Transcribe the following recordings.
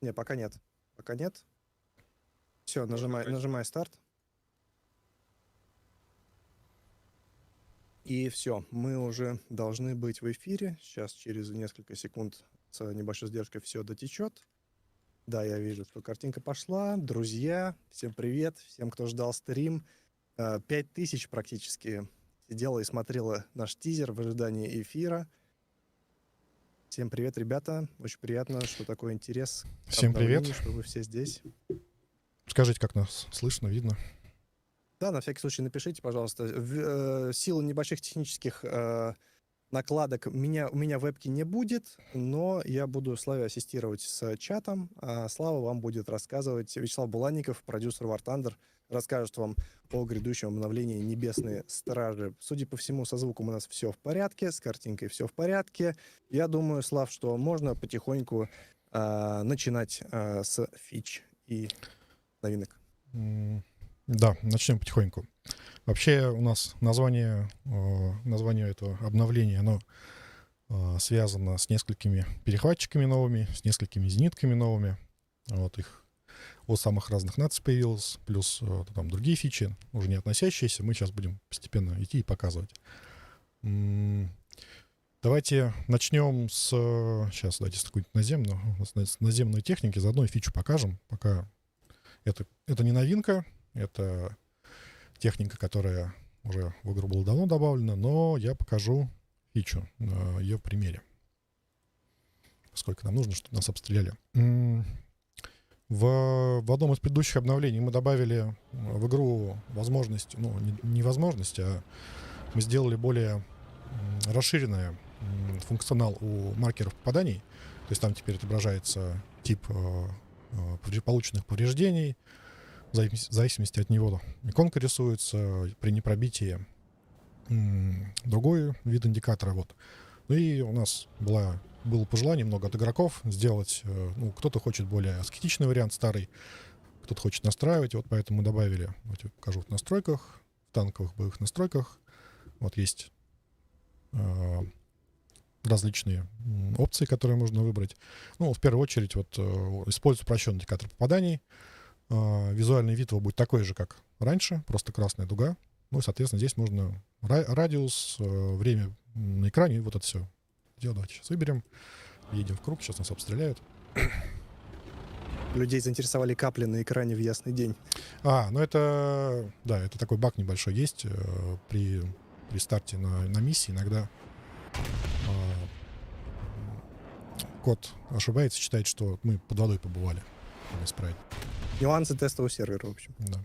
Не, пока нет. Пока нет. Все, нажимай старт. И все, мы уже должны быть в эфире. Сейчас через несколько секунд с небольшой задержкой все дотечет. Да, я вижу, что картинка пошла. Друзья, всем привет. Всем, кто ждал стрим. 5000 практически сидела и смотрела наш тизер в ожидании эфира. Всем привет, ребята. Очень приятно, что такой интерес к Всем привет. обновлению, что вы все здесь. Скажите, как нас слышно, видно? Да, на всякий случай напишите, пожалуйста. В силу небольших технических накладок у меня вебки не будет, но я буду Славе ассистировать с чатом, а Слава вам будет рассказывать. Вячеслав Буланников, продюсер War Thunder, расскажет вам о грядущем обновлении «Небесные стражи». Судя по всему, со звуком у нас все в порядке, с картинкой все в порядке. Я думаю, Слав, что можно потихоньку начинать с фич и новинок. Да, начнем потихоньку. Вообще у нас название этого обновления, оно связано с несколькими перехватчиками новыми, с несколькими зенитками новыми. Вот их от самых разных наций появилось, плюс там другие фичи, уже не относящиеся. Мы сейчас будем постепенно идти и показывать. Давайте начнем с... Сейчас, давайте с какой-нибудь наземной техники, заодно и фичу покажем. Пока это не новинка, это техника, которая уже в игру была давно добавлена, но я покажу фичу на ее примере. Сколько нам нужно, чтобы нас обстреляли. В одном из предыдущих обновлений мы добавили в игру возможность, ну, не возможность, а мы сделали более расширенный функционал у маркеров попаданий. То есть там теперь отображается тип полученных повреждений. В зависимости от него иконка рисуется при непробитии, другой вид индикатора. Вот. Ну и у нас было пожелание много от игроков сделать, ну, кто-то хочет более аскетичный вариант, старый, кто-то хочет настраивать, вот поэтому мы добавили, вот я покажу в настройках, в танковых боевых настройках, вот есть различные опции, которые можно выбрать. Ну, в первую очередь, вот используется упрощенный индикатор попаданий. Визуальный вид его будет такой же, как раньше, просто красная дуга. Ну и, соответственно, здесь можно радиус, время на экране, и вот это все. Давайте сейчас выберем, едем в круг, сейчас нас обстреляют. Людей заинтересовали капли на экране в ясный день. Ну это, да, это такой баг небольшой есть при старте на миссии. Иногда код ошибается, считает, что мы под водой побывали. Надо исправить. Нюансы тестового сервера, в общем. Да.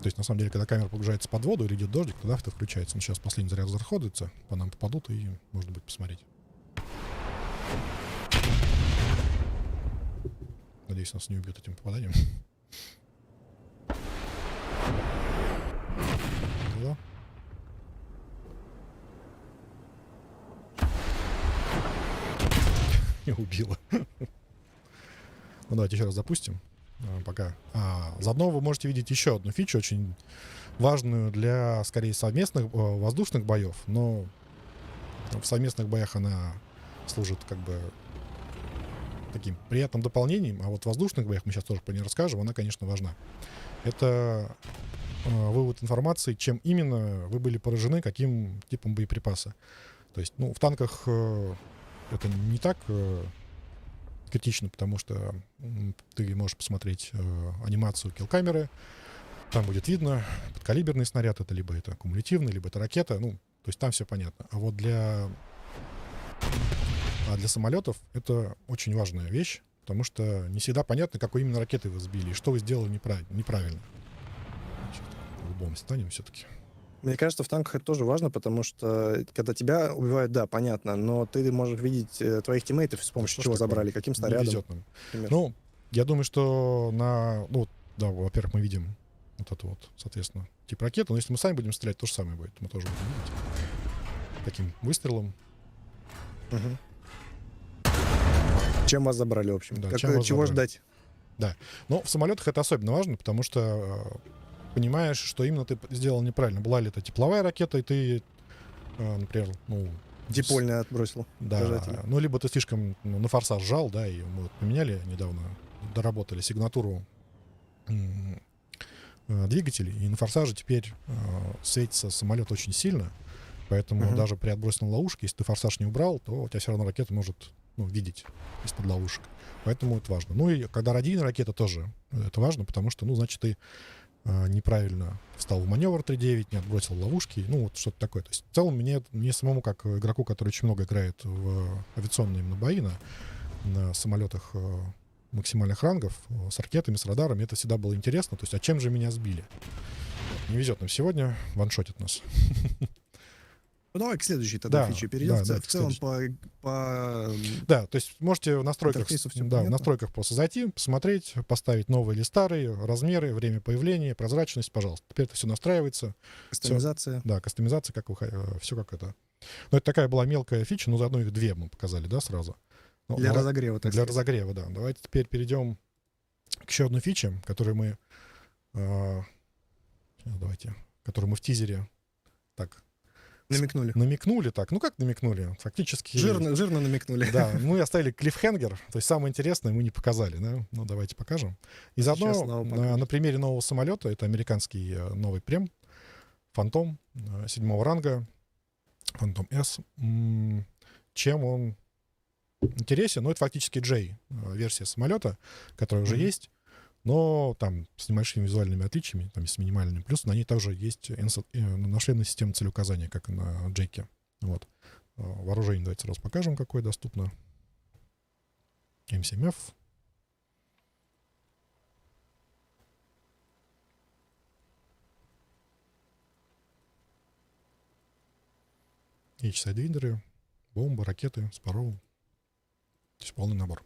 То есть, на самом деле, когда камера погружается под воду или идет дождик, тогда это включается. Но сейчас последний заряд расходуется, по нам попадут, и можно будет посмотреть. Надеюсь, нас не убьют этим попаданием. Да. Не убило. Ну, давайте еще раз запустим. Пока. Заодно вы можете видеть еще одну фичу, очень важную для, скорее, совместных воздушных боев, но в совместных боях она служит как бы таким приятным дополнением, а вот в воздушных боях, мы сейчас тоже по ней расскажем, она, конечно, важна. Это вывод информации, чем именно вы были поражены, каким типом боеприпаса. То есть, ну, в танках это не так критично, потому что ты можешь посмотреть анимацию киллкамеры, там будет видно, подкалиберный снаряд это либо это кумулятивный, либо это ракета, ну, то есть там все понятно. А вот для самолетов это очень важная вещь, потому что не всегда понятно, какой именно ракетой вы сбили и что вы сделали неправильно. По-любому станем все-таки. Мне кажется, в танках это тоже важно, потому что когда тебя убивают, да, понятно, но ты можешь видеть твоих тиммейтов, с помощью чего забрали, каким снарядом. Ну, я думаю, что да, во-первых, мы видим вот это вот, соответственно, тип ракеты, но если мы сами будем стрелять, то же самое будет. Мы тоже будем видеть таким выстрелом. Чем вас забрали, в общем? Да, чего ждать? Да. Но в самолетах это особенно важно, потому что понимаешь, что именно ты сделал неправильно. Была ли это тепловая ракета, и ты, например, Дипольный отбросил. Да, Зажатие. ну, либо ты слишком на форсаж жал, да, и мы вот поменяли недавно, доработали сигнатуру двигателей, и на форсаже теперь светится самолет очень сильно, поэтому даже при отбросной ловушке, если ты форсаж не убрал, то у тебя все равно ракета может видеть из-под ловушек. Поэтому это важно. Ну и когда радийная ракета тоже, это важно, потому что, значит, ты неправильно встал в маневр 3.9, не отбросил ловушки, вот что-то такое. То есть в целом мне самому, как игроку, который очень много играет в авиационные именно бои на самолетах максимальных рангов, с ракетами, с радарами, это всегда было интересно. То есть, а чем же меня сбили? Не везет нам сегодня, ваншотит нас. Ну, давай к следующей тогда фиче перейдем. В целом по... Да, то есть можете в настройках, интерфейсу всё в понятно. настройках просто зайти, посмотреть, поставить новые или старые, размеры, время появления, прозрачность, пожалуйста. Теперь это все настраивается. Кастомизация. Да, кастомизация, все как это. Но это такая была мелкая фича, но заодно их две мы показали, да, сразу. Для разогрева, так Для сказать. разогрева, да. Давайте теперь перейдем к еще одной фиче, которую мы в тизере так намекнули так. Ну, как намекнули? Фактически... Жирно намекнули. Да, мы оставили клиффхенгер, то есть самое интересное мы не показали, да? Ну, давайте покажем. И заодно на примере нового самолета, это американский новый прем, Фантом 7 ранга, Фантом С. Чем он интересен? Ну, это фактически J-версия самолета, которая уже есть, но там с небольшими визуальными отличиями, там с минимальными. Плюс на ней также есть нашлемная система целеуказания, как и на Джейке. Вот. Вооружение давайте сразу покажем, какое доступно. М7Ф. H-сайдвиндеры, бомбы, ракеты, Спарроу. То есть полный набор.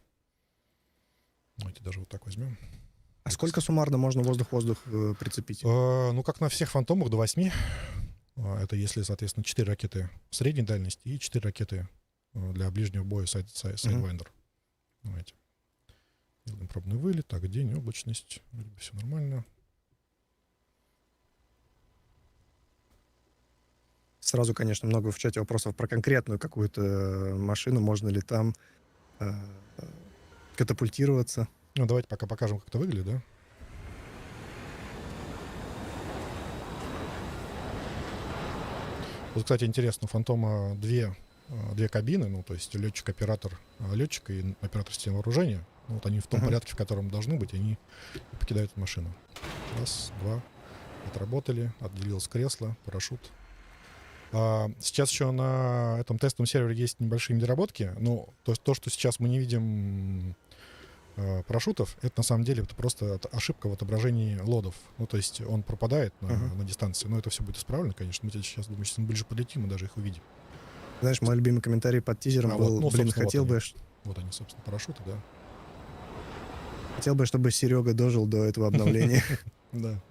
Давайте даже вот так возьмем. А сколько суммарно можно воздух-воздух прицепить? Ну, как на всех фантомах, до 8. Это если, соответственно, 4 ракеты средней дальности и 4 ракеты для ближнего боя Sidewinder. Давайте. Делаем пробный вылет. Так, день, облачность. Вроде бы все нормально. Сразу, конечно, много в чате вопросов про конкретную какую-то машину. Можно ли там катапультироваться? Ну, давайте пока покажем, как это выглядит, да? Вот, кстати, интересно, у Фантома две кабины, ну, то есть летчик-оператор летчика и оператор системы вооружения. Ну, вот они в том порядке, в котором должны быть, они покидают машину. Раз, два. Отработали, отделилось кресло, парашют. Сейчас еще на этом тестовом сервере есть небольшие недоработки. Ну, то есть то, что сейчас мы не видим парашютов, это на самом деле это просто ошибка в отображении лодов. Ну, то есть он пропадает на дистанции, но это все будет исправлено, конечно. Мы сейчас, думаю, если мы ближе подлетим, мы даже их увидим. Знаешь, мой любимый комментарий под тизером был, хотел бы... Вот они, собственно, парашюты, да. Хотел бы, чтобы Серега дожил до этого обновления. Да.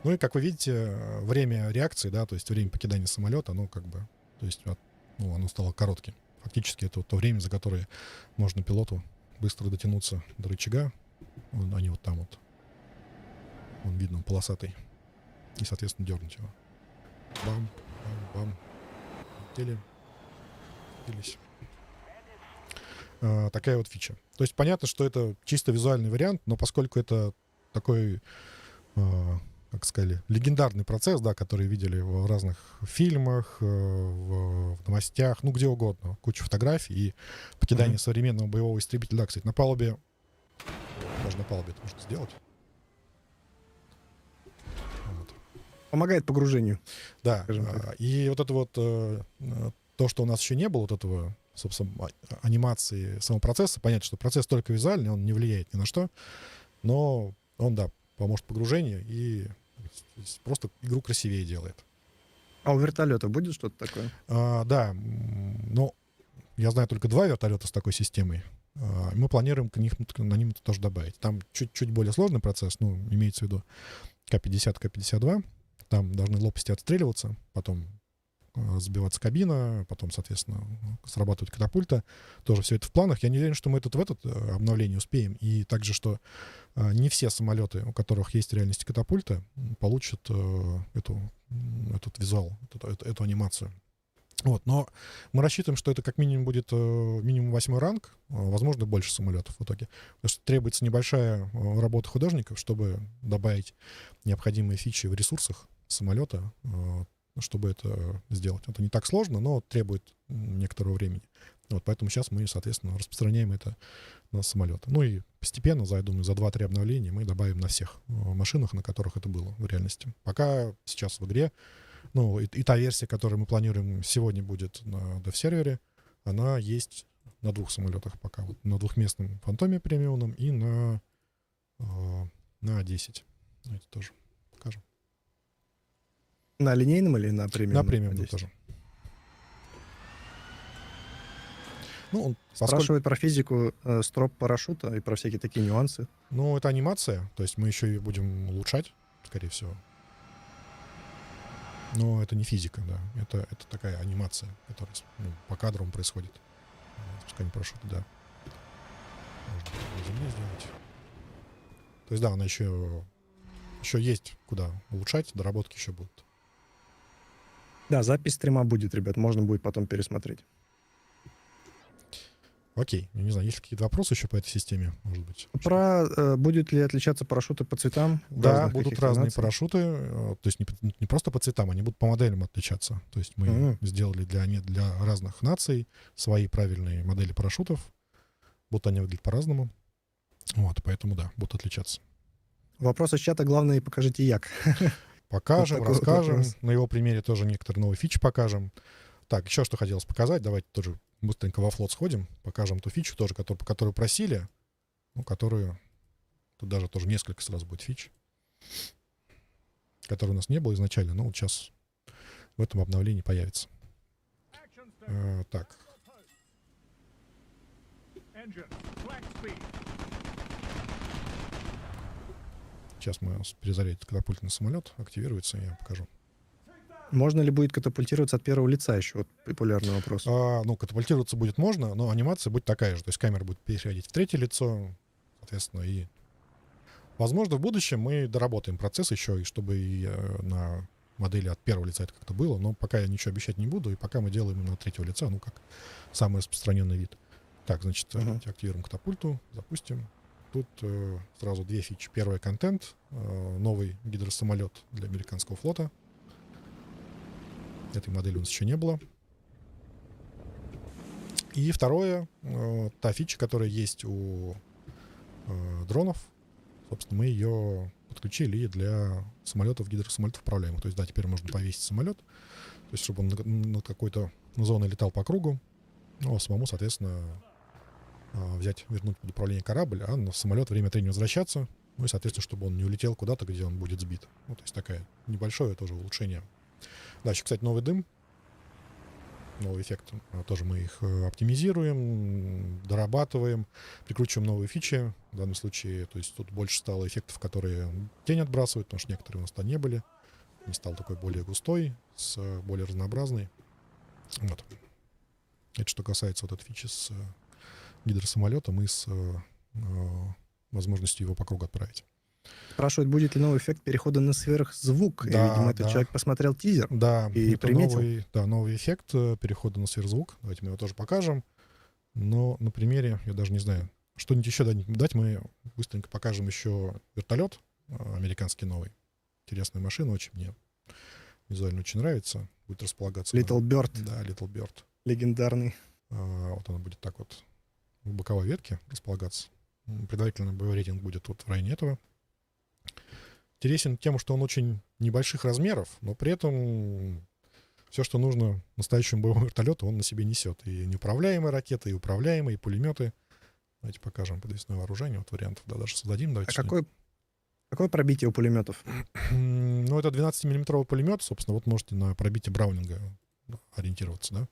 Ну и, как вы видите, время реакции, да, то есть время покидания самолета, оно как бы, то есть, оно стало коротким. Фактически это то время, за которое можно пилоту быстро дотянуться до рычага. Они вот там вот. Вон видно, он полосатый. И, соответственно, дернуть его. Бам, бам, бам. Делись. Такая вот фича. То есть понятно, что это чисто визуальный вариант, но поскольку это такой, как сказали, легендарный процесс, да, который видели в разных фильмах, в новостях, ну, где угодно. Куча фотографий и покидание современного боевого истребителя. Да, кстати, на палубе, даже на палубе это можно сделать. Вот. Помогает погружению. Да, и вот это вот, то, что у нас еще не было, вот этого, собственно, анимации самого процесса, понятно, что процесс только визуальный, он не влияет ни на что, но он, да, поможет погружению и просто игру красивее делает. А у вертолета будет что-то такое? Да, но я знаю только 2 вертолета с такой системой. Мы планируем на ним тоже добавить. Там чуть более сложный процесс, ну, имеется в виду К-50, К-52. Там должны лопасти отстреливаться, потом забиваться кабина, потом, соответственно, срабатывать катапульта. Тоже все это в планах. Я не уверен, что мы в этот обновление успеем. И также, что не все самолеты, у которых есть в реальности катапульта, получат этот визуал, эту анимацию. Вот, но мы рассчитываем, что это как минимум будет минимум 8 ранг, возможно, больше самолетов в итоге. Потому что требуется небольшая работа художников, чтобы добавить необходимые фичи в ресурсах самолета, чтобы это сделать. Это не так сложно, но требует некоторого времени. Вот, поэтому сейчас мы, соответственно, распространяем это на самолеты. Ну и постепенно, я думаю, за 2-3 обновления мы добавим на всех машинах, на которых это было в реальности. Пока сейчас в игре, ну, и та версия, которую мы планируем сегодня будет на дев-сервере, она есть на 2 самолетах пока. Вот, на двухместном Фантоме премиумном и на А10. Это тоже покажем. На линейном или на премиумном? На премиумном Надеюсь? тоже. Ну, Спрашивают про физику строп парашюта и про всякие такие нюансы. Ну, это анимация, то есть мы еще и будем улучшать, скорее всего. Но это не физика, да. Это такая анимация, которая по кадрам происходит. Спускание парашюта, да. Можно на земле сделать. То есть, да, она еще есть куда улучшать, доработки еще будут. Да, запись стрима будет, ребят, можно будет потом пересмотреть. Окей, я не знаю, есть ли какие-то вопросы еще по этой системе, может быть? Про будет ли отличаться парашюты по цветам? Да, разных будут каких-то разные наций? парашюты, то есть не просто по цветам, они будут по моделям отличаться. То есть мы сделали для разных наций свои правильные модели парашютов. Будут они выглядеть по-разному. Вот, поэтому, да, будут отличаться. Вопрос из чата, главное, покажите як. Покажем, Вот такой вот расскажем. вопрос. На его примере тоже некоторые новые фичи покажем. Так, еще что хотелось показать. Давайте тоже быстренько во флот сходим. Покажем ту фичу тоже, по которой просили. Ну, которую... Тут даже тоже несколько сразу будет фич. Которые у нас не было изначально. Но вот сейчас в этом обновлении появится. Так. Сейчас мы перезарядим катапультный самолет. Активируется, я покажу. Можно ли будет катапультироваться от первого лица еще? Вот популярный вопрос. Ну, катапультироваться будет можно, но анимация будет такая же. То есть камера будет переходить в третье лицо, соответственно, и... Возможно, в будущем мы доработаем процесс еще, и чтобы и на модели от первого лица это как-то было, но пока я ничего обещать не буду, и пока мы делаем именно от третьего лица, ну, как самый распространенный вид. Так, значит, активируем катапульту, запустим. Тут сразу 2 фичи. Первый — контент, новый гидросамолет для американского флота. Этой модели у нас еще не было. И второе, та фича, которая есть у дронов. Собственно, мы ее подключили и для самолетов, гидросамолетов управляемых. То есть, да, теперь можно повесить самолет, то есть, чтобы он над какой-то зоной летал по кругу, ну, а самому, соответственно, вернуть под управление корабль, а на самолет время от времени возвращаться, ну и, соответственно, чтобы он не улетел куда-то, где он будет сбит. Ну, то есть, такое небольшое тоже улучшение. Дальше, кстати, новый дым, новый эффект. Тоже мы их оптимизируем, дорабатываем, прикручиваем новые фичи. В данном случае, то есть тут больше стало эффектов, которые тень отбрасывают, потому что некоторые у нас там не были. Не стал такой более густой, более разнообразный. Вот. Это что касается вот этой фичи с гидросамолетом и с возможностью его по кругу отправить. Спрашивают, будет ли новый эффект перехода на сверхзвук. Да, И, видимо, этот человек посмотрел тизер Да, и это приметил. новый эффект перехода на сверхзвук. Давайте мы его тоже покажем. Но на примере, я даже не знаю, что-нибудь еще дать. Мы быстренько покажем еще вертолет американский новый. Интересная машина, очень мне визуально очень нравится. Будет располагаться... Little Bird. Да, Little Bird. Легендарный. Вот она будет так вот в боковой ветке располагаться. Предварительно боевой рейтинг будет вот в районе этого. Интересен тем, что он очень небольших размеров, но при этом все, что нужно настоящему боевому вертолету, он на себе несет. И неуправляемые ракеты, и управляемые, и пулеметы. Давайте покажем подвесное вооружение. Вот вариантов, да, даже создадим. Давайте Какое пробитие у пулеметов? Ну, это 12-миллиметровый пулемет. Собственно, вот можете на пробитие Браунинга ориентироваться, да.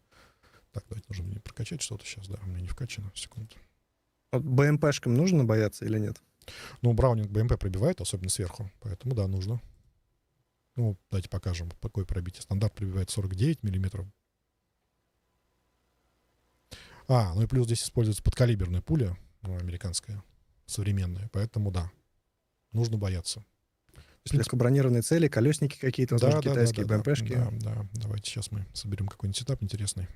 Так, давайте нужно мне прокачать что-то сейчас, да, у меня не вкачано. Секунду. Вот БМПшкам нужно бояться или нет? Ну, Браунинг БМП пробивает, особенно сверху. Поэтому, да, нужно. Ну, давайте покажем, какое пробитие. Стандарт пробивает 49 миллиметров. Ну и плюс здесь используется подкалиберная пуля, американская, современная. Поэтому, да, нужно бояться. Легкобронированные цели, колесники какие-то, возможно, китайские БМПшки. Да. Давайте сейчас мы соберем какой-нибудь сетап интересный.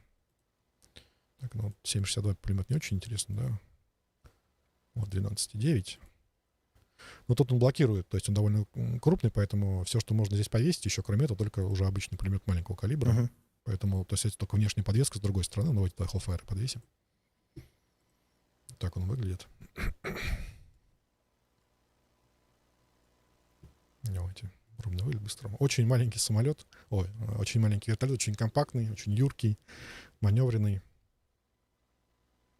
Так, ну, 7,62 пулемет не очень интересно, да? Вот 12,9. Но тут он блокирует, то есть он довольно крупный, поэтому все, что можно здесь повесить, еще кроме этого, только уже обычный пулемет маленького калибра. Мгм. Поэтому, то есть это только внешняя подвеска с другой стороны. Давайте туда Hellfire подвесим. Так он выглядит. Давайте ровно выглядит быстро. Очень маленький самолет. Очень маленький вертолет, очень компактный, очень юркий, маневренный.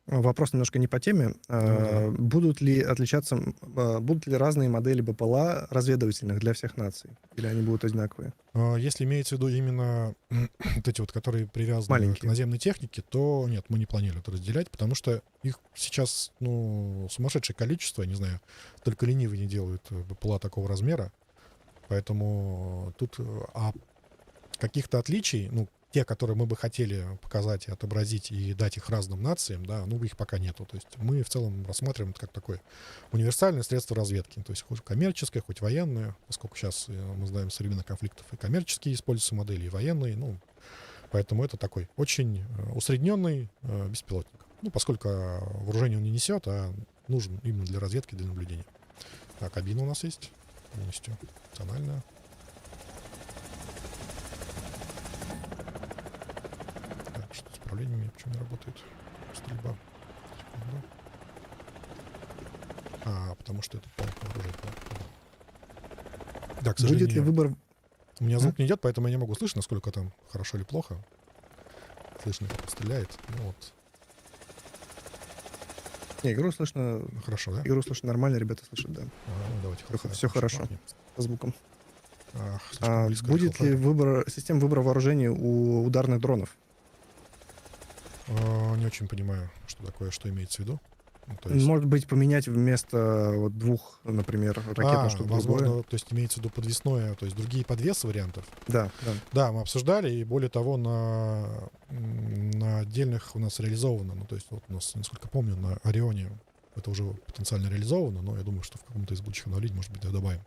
Вопрос немножко не по теме. Да. Будут ли разные модели БПЛА разведывательных для всех наций? Или они будут одинаковые? Если имеется в виду именно вот эти вот, которые привязаны к Маленькие. наземной технике, то нет, мы не планируем это разделять, потому что их сейчас, сумасшедшее количество, я не знаю, только ленивые не делают БПЛА такого размера, поэтому тут каких-то отличий, те, которые мы бы хотели показать и отобразить и дать их разным нациям, да, их пока нету. То есть мы в целом рассматриваем это как такое универсальное средство разведки. То есть хоть коммерческое, хоть военное, поскольку сейчас мы знаем современных конфликтов и коммерческие используются модели, и военные. Поэтому это такой очень усредненный беспилотник. Поскольку вооружение он не несет, а нужен именно для разведки, для наблюдения. Кабина у нас есть полностью функциональная. Что с управлениями, почему не работает? Стрельба. Потому что это палка оружия. Да, к сожалению. Будет ли выбор... У меня звук не идет, поэтому я не могу слышать, насколько там хорошо или плохо. Слышно, как стреляет. Не, игру слышно... Хорошо, да? Игру слышно нормально, ребята слышат, да. Давайте. Все хорошо со звуком. Близко Будет ли система выбора вооружений у ударных дронов? Не очень понимаю, что такое, что имеется в виду. То есть... Может быть, поменять вместо двух, например, ракет на что-то возможно, другое? то есть имеется в виду подвесное, то есть другие подвесы вариантов. Да. Да, мы обсуждали, и более того, на отдельных у нас реализовано. То есть вот у нас, насколько помню, на Орионе это уже потенциально реализовано, но я думаю, что в каком-то из будущих обновлений, может быть, добавим.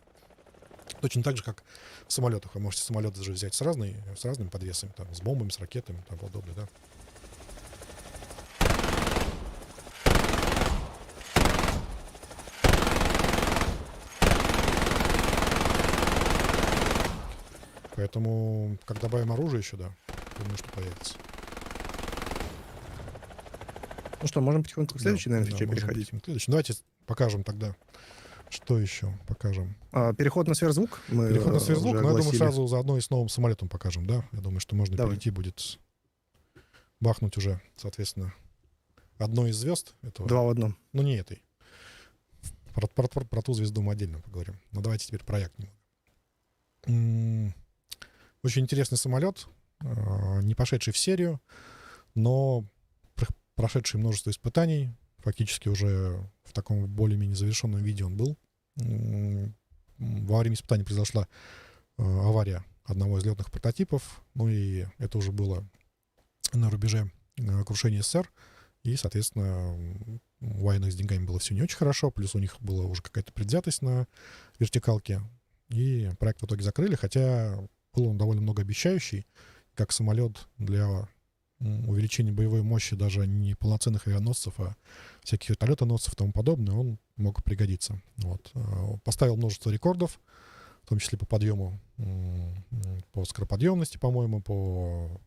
Точно так же, как в самолетах. Вы можете самолет даже взять с разными подвесами, там, с бомбами, с ракетами и тому подобное, да. Поэтому, как добавим оружие еще, да, думаю, что появится. Что, можем потихоньку к следующей, наверное, фиче переходить? Давайте покажем тогда, что еще покажем. Переход на сверхзвук. Переход на сверхзвук, но я думаю, сразу заодно и с новым самолетом покажем, да? Я думаю, что можно перейти будет бахнуть уже, соответственно, одной из звезд этого. 2 в 1. Не этой. Про ту звезду мы отдельно поговорим. Но давайте теперь про Як немного. Очень интересный самолет, не пошедший в серию, но прошедший множество испытаний. Фактически уже в таком более-менее завершенном виде он был. Во время испытаний произошла авария одного из летных прототипов. И это уже было на рубеже крушения СССР. И, соответственно, у военных с деньгами было все не очень хорошо. Плюс у них была уже какая-то предвзятость на вертикалке. И проект в итоге закрыли, хотя был он довольно многообещающий, как самолет для увеличения боевой мощи даже не полноценных авианосцев, а всяких вертолетоносцев и тому подобное, он мог пригодиться. Поставил множество рекордов, в том числе по подъему, по скороподъемности, по-моему, по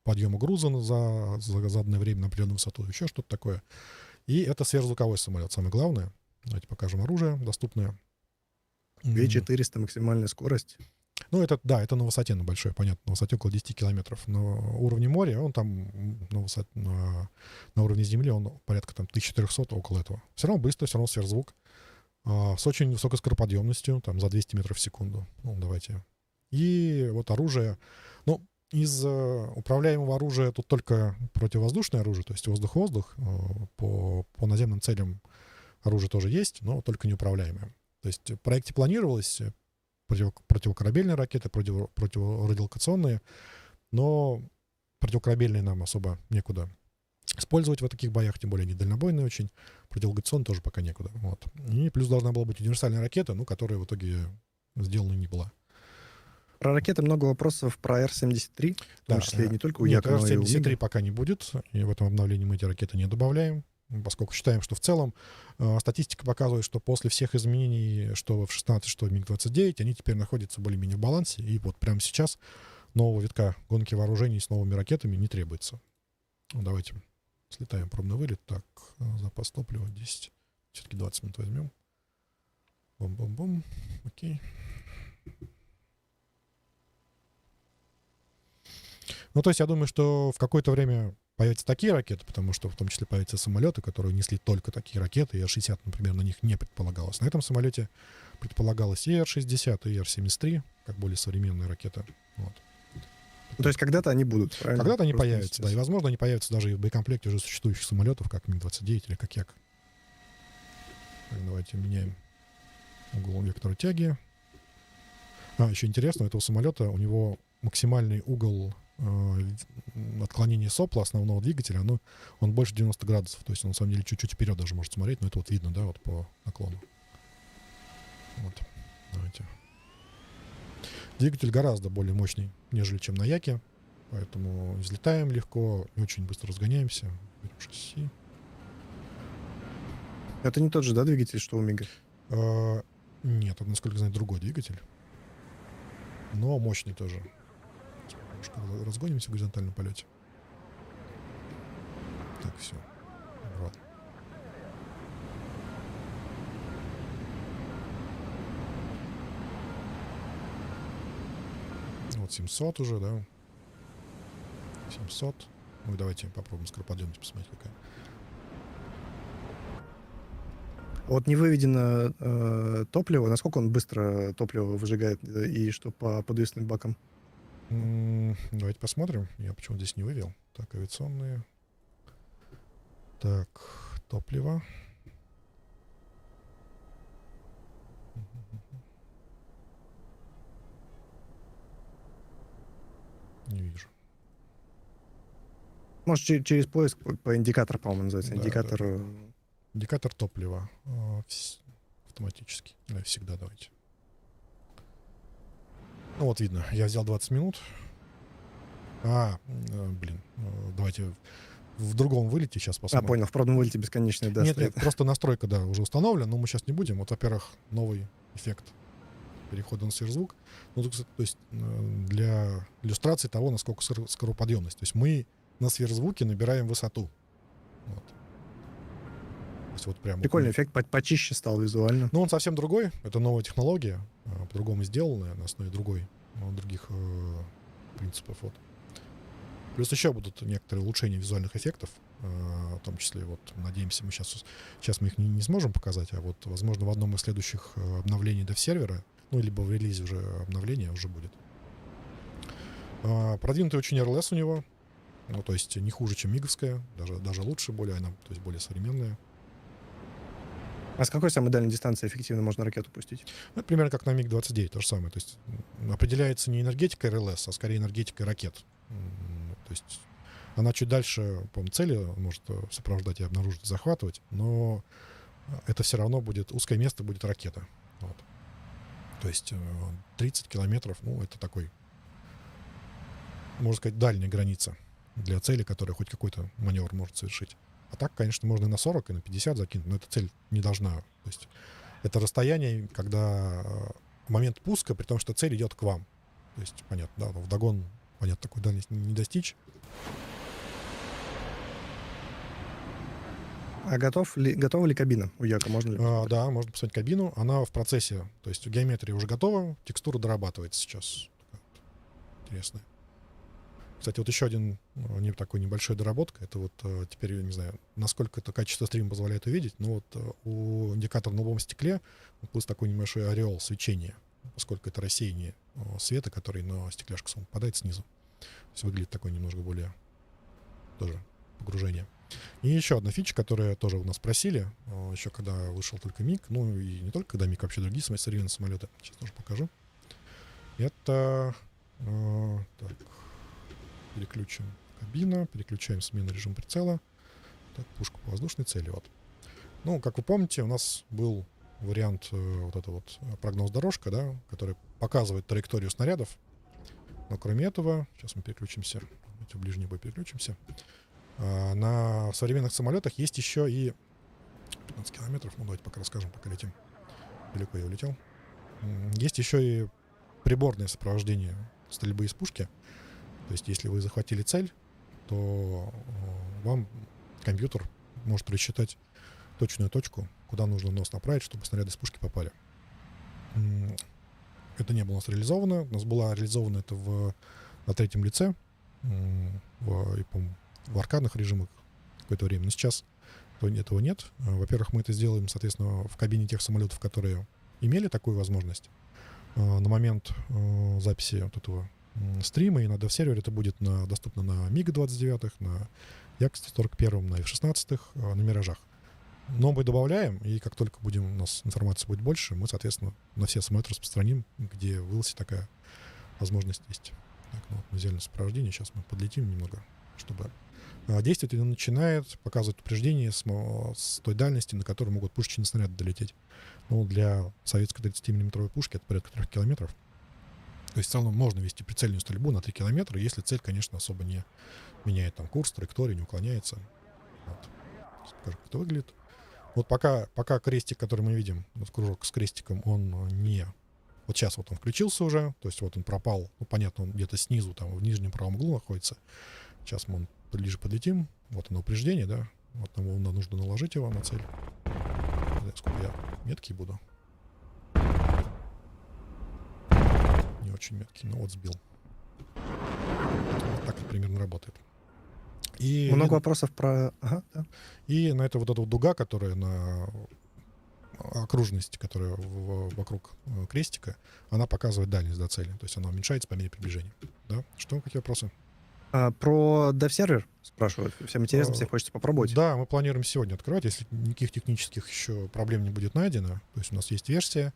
подъему груза за заданное время на определенную высоту, еще что-то такое. И это сверхзвуковой самолет, самое главное. Давайте покажем оружие доступное. 2400 максимальная скорость. Это на высоте, на большой, понятно, на высоте около 10 километров. На уровне моря, он там на уровне земли, он порядка 1300, около этого. Все равно быстро, все равно сверхзвук. С очень высокой скороподъемностью, там за 200 метров в секунду. Давайте. И вот оружие. Из управляемого оружия тут только противовоздушное оружие, то есть воздух-воздух. По наземным целям оружие тоже есть, но только неуправляемое. То есть в проекте планировалось противокорабельные ракеты, противорадиолокационные, но противокорабельные нам особо некуда использовать в таких боях, тем более они дальнобойные очень, противолокационные тоже пока некуда. Вот. И плюс должна была быть универсальная ракета, ну, которая в итоге сделана не была. Про ракеты много вопросов, про Р-73, в том числе не только у Нет, Яка, но и у Р-73 МиГа. пока не будет, и в этом обновлении мы эти ракеты не добавляем, поскольку считаем, что в целом статистика показывает, что после всех изменений, что в F-16, что в МиГ-29, они теперь находятся более-менее в балансе, и вот прямо сейчас нового витка гонки вооружений с новыми ракетами не требуется. Ну, давайте слетаем, пробный вылет. Так, запас топлива 10. Все-таки 20 минут возьмем. Бум-бум-бум. Окей. Ну, то есть я думаю, что в какое-то время появятся такие ракеты, потому что в том числе появятся самолеты, которые несли только такие ракеты, и Р-60, например, на них не предполагалось. На этом самолете предполагалось и Р-60, и Р-73, как более современные ракеты. Вот. То есть когда-то они будут, правильно? Когда-то они Просто появятся, да, и, возможно, они появятся даже и в боекомплекте уже существующих самолетов, как МиГ-29 или как Як. Так, давайте меняем угол вектора тяги. Еще интересно, у этого самолета у него максимальный угол отклонения сопла основного двигателя, он больше 90 градусов. То есть он на самом деле чуть-чуть вперед даже может смотреть, но это вот видно, да, вот по наклону. Вот. Давайте. Двигатель гораздо более мощный, нежели чем на Яке. Поэтому взлетаем легко и очень быстро разгоняемся. Берем шасси. Это не тот же, да, двигатель, что у МиГа? Нет, это, насколько знаю, другой двигатель. Но мощный тоже. Немножко разгонимся в горизонтальном полете. Так, все. Вот. Вот 700 уже, да. 700. Ну и давайте попробуем скороподъемность посмотреть, какая. Вот не выведено топливо. Насколько он быстро топливо выжигает и что по подвесным бакам? Давайте посмотрим. Я почему-то здесь не вывел. Так, авиационные. Так, топливо. Не вижу. Может, через поиск по индикатору, по-моему, называется. Да, Индикатор. да. Индикатор топлива. Автоматически. Да, всегда давайте. Ну вот видно. Я взял 20 минут. Блин. Давайте в другом вылете сейчас посмотрим. Понял. В пробном вылете бесконечный, да. Нет, просто настройка, да, уже установлена, но мы сейчас не будем. Вот, во-первых, новый эффект перехода на сверхзвук. Ну, то есть для иллюстрации того, насколько скороподъемность. То есть мы на сверхзвуке набираем высоту. Вот. То есть вот прям Прикольный эффект, почище стал визуально. Ну, он совсем другой. Это новая технология, по-другому сделанная, на основе других принципов. Вот. Плюс еще будут некоторые улучшения визуальных эффектов, в том числе, вот, надеемся, мы сейчас мы их не сможем показать, а вот, возможно, в одном из следующих обновлений дев-сервера, ну, либо в релизе уже обновление уже будет. Продвинутый очень RLS у него, ну, то есть не хуже, чем миговская, даже лучше, она, то есть более современная. А с какой самой дальней дистанции эффективно можно ракету пустить? Ну, это примерно как на МиГ-29, то же самое. То есть определяется не энергетика РЛС, а скорее энергетика ракет. То есть она чуть дальше, по-моему, цели может сопровождать и обнаружить, и захватывать, но это все равно будет, узкое место будет ракета. Вот. То есть 30 километров, ну, это такой, можно сказать, дальняя граница для цели, которая хоть какой-то маневр может совершить. А так, конечно, можно и на 40, и на 50 закинуть, но эта цель не должна. То есть это расстояние, когда момент пуска, при том, что цель идет к вам. То есть, понятно, да, вдогон, понятно, такой дальность не достичь. А готова ли кабина у Яка? Можно ли? Да, можно посмотреть кабину. Она в процессе, то есть геометрия уже готова, текстура дорабатывается сейчас. Интересная. Кстати, вот еще один такой небольшой доработка. Это вот теперь, я не знаю, насколько это качество стрима позволяет увидеть, но вот у индикатора на лобовом стекле плюс такой небольшой ореол свечения, поскольку это рассеяние света, который на стекляшку сам попадает снизу. То есть выглядит такой немножко более тоже погружение. И еще одна фича, которую тоже у нас просили, еще когда вышел только МиГ, ну и не только когда МиГ, вообще другие современные самолеты. Сейчас тоже покажу. Это... так, переключим кабина, переключаем смену режим прицела. Так, пушка по воздушной цели, вот. Ну, как вы помните, у нас был вариант вот это вот прогноз-дорожка, да, который показывает траекторию снарядов. Но кроме этого, сейчас мы переключимся, давайте в ближний бой переключимся. На современных самолетах есть еще и 15 километров, ну давайте пока расскажем, пока летим. Далеко я улетел. Есть еще и приборное сопровождение стрельбы из пушки. То есть, если вы захватили цель, то вам компьютер может рассчитать точную точку, куда нужно нос направить, чтобы снаряды с пушки попали. Это не было у нас реализовано. У нас было реализовано это на третьем лице, в аркадных режимах какое-то время. Но сейчас этого нет. Во-первых, мы это сделаем, соответственно, в кабине тех самолетов, которые имели такую возможность. На момент записи вот этого стрима и на дев-сервере это будет доступно на МиГ-29, на Як-141, на F-16, на Миражах. Но мы добавляем, и как только у нас информации будет больше, мы, соответственно, на все самолеты распространим, где в Илсе такая возможность есть. Так, ну, вот наземное сопровождение. Сейчас мы подлетим немного, чтобы... Действие это начинает показывать упреждение с той дальности, на которой могут пушечные снаряды долететь. Ну, для советской 30-мм пушки это порядка 3 километров. То есть в целом можно вести прицельную стрельбу на 3 километра, если цель, конечно, особо не меняет там курс, траекторию, не уклоняется. Вот. Покажу, как это выглядит. Вот пока крестик, который мы видим, вот кружок с крестиком, он не... Вот сейчас вот он включился уже, то есть вот он пропал. Ну, понятно, он где-то снизу, там, в нижнем правом углу находится. Сейчас мы ближе подлетим. Вот оно упреждение, да. Вот нам нужно наложить его на цель. Не знаю, сколько я меткий буду. Не очень меткий, но вот сбил. Вот так примерно работает. И Много вопросов про... Ага, да. И на это вот эта вот дуга, которая на окружности, которая вокруг крестика, она показывает дальность до цели. То есть она уменьшается по мере приближения. Да? Что, какие вопросы? Про дев-сервер спрашивают. Всем интересно, всем хочется попробовать. Да, мы планируем сегодня открывать, если никаких технических еще проблем не будет найдено. То есть у нас есть версия,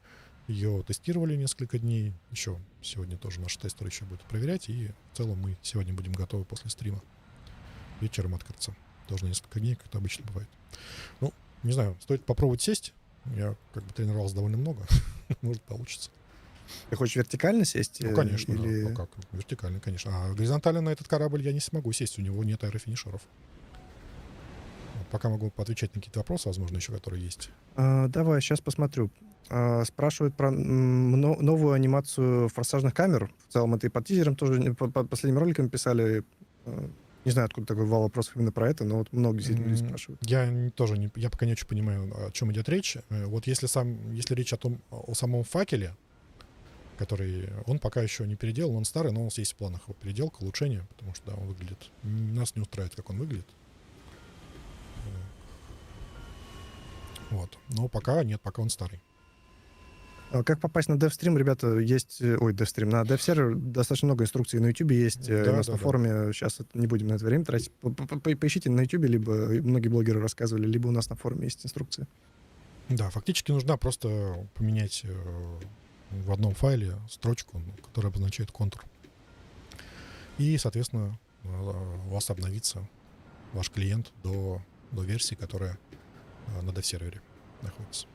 ее тестировали несколько дней. Еще сегодня тоже наши тестеры еще будут проверять. И в целом мы сегодня будем готовы после стрима вечером открыться. Должно несколько дней, как это обычно бывает. Ну, не знаю, стоит попробовать сесть. Я как бы тренировался довольно много. Может, получится. Ты хочешь вертикально сесть? Ну, конечно, или... да. Ну как, вертикально, конечно. А горизонтально на этот корабль я не смогу сесть, у него нет аэрофинишеров. Вот, пока могу поотвечать на какие-то вопросы, возможно, еще которые есть. Давай, сейчас посмотрю. Спрашивают про новую анимацию форсажных камер. В целом, это и под тизером тоже, по последним роликам писали. Не знаю, откуда такой вал вопросов именно про это, но вот многие люди спрашивают. Я пока не очень понимаю, о чем идет речь. Вот если речь о самом факеле, который он пока еще не переделан, он старый, но у нас есть в планах его переделка, улучшение, потому что да, он выглядит... Нас не устраивает, как он выглядит. Вот. Но пока нет, пока он старый. Как попасть на DevStream, ребята, есть... Ой, DevStream. На DevServer достаточно много инструкций на YouTube есть. Да, у нас на форуме. Сейчас не будем на это время тратить. Поищите на YouTube, либо многие блогеры рассказывали, либо у нас на форуме есть инструкции. Да, фактически нужно просто поменять в одном файле строчку, которая обозначает контур. И, соответственно, у вас обновится ваш клиент до версии, которая на DevServer находится.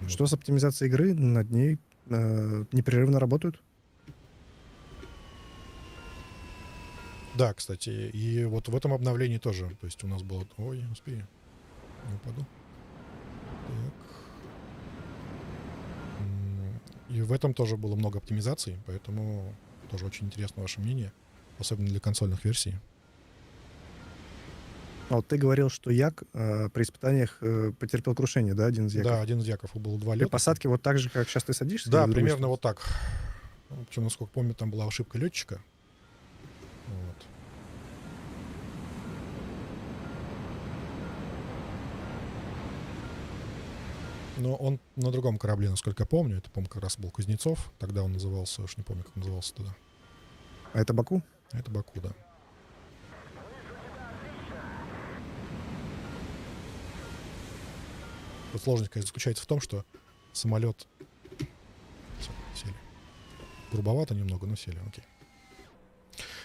Что с оптимизацией игры? Над ней непрерывно работают? Да, кстати, и вот в этом обновлении тоже. То есть у нас было... Ой, не успею. Не упаду. Так. И в этом тоже было много оптимизаций, поэтому тоже очень интересно ваше мнение, особенно для консольных версий. А вот ты говорил, что Як при испытаниях потерпел крушение, да, один из Яков? Да, один из Яков было 2 При лета. посадке вот так же, как сейчас ты садишься? Да, или примерно другой вот так. Причем, насколько помню, там была ошибка летчика. Вот. Но он на другом корабле, насколько я помню. Это, по-моему, как раз был Кузнецов. Тогда он назывался, уж не помню, как назывался тогда. А это Баку? Это Баку, да. Вот сложность, конечно, заключается в том, что самолет... Все, сели. грубовато немного, но сели, окей.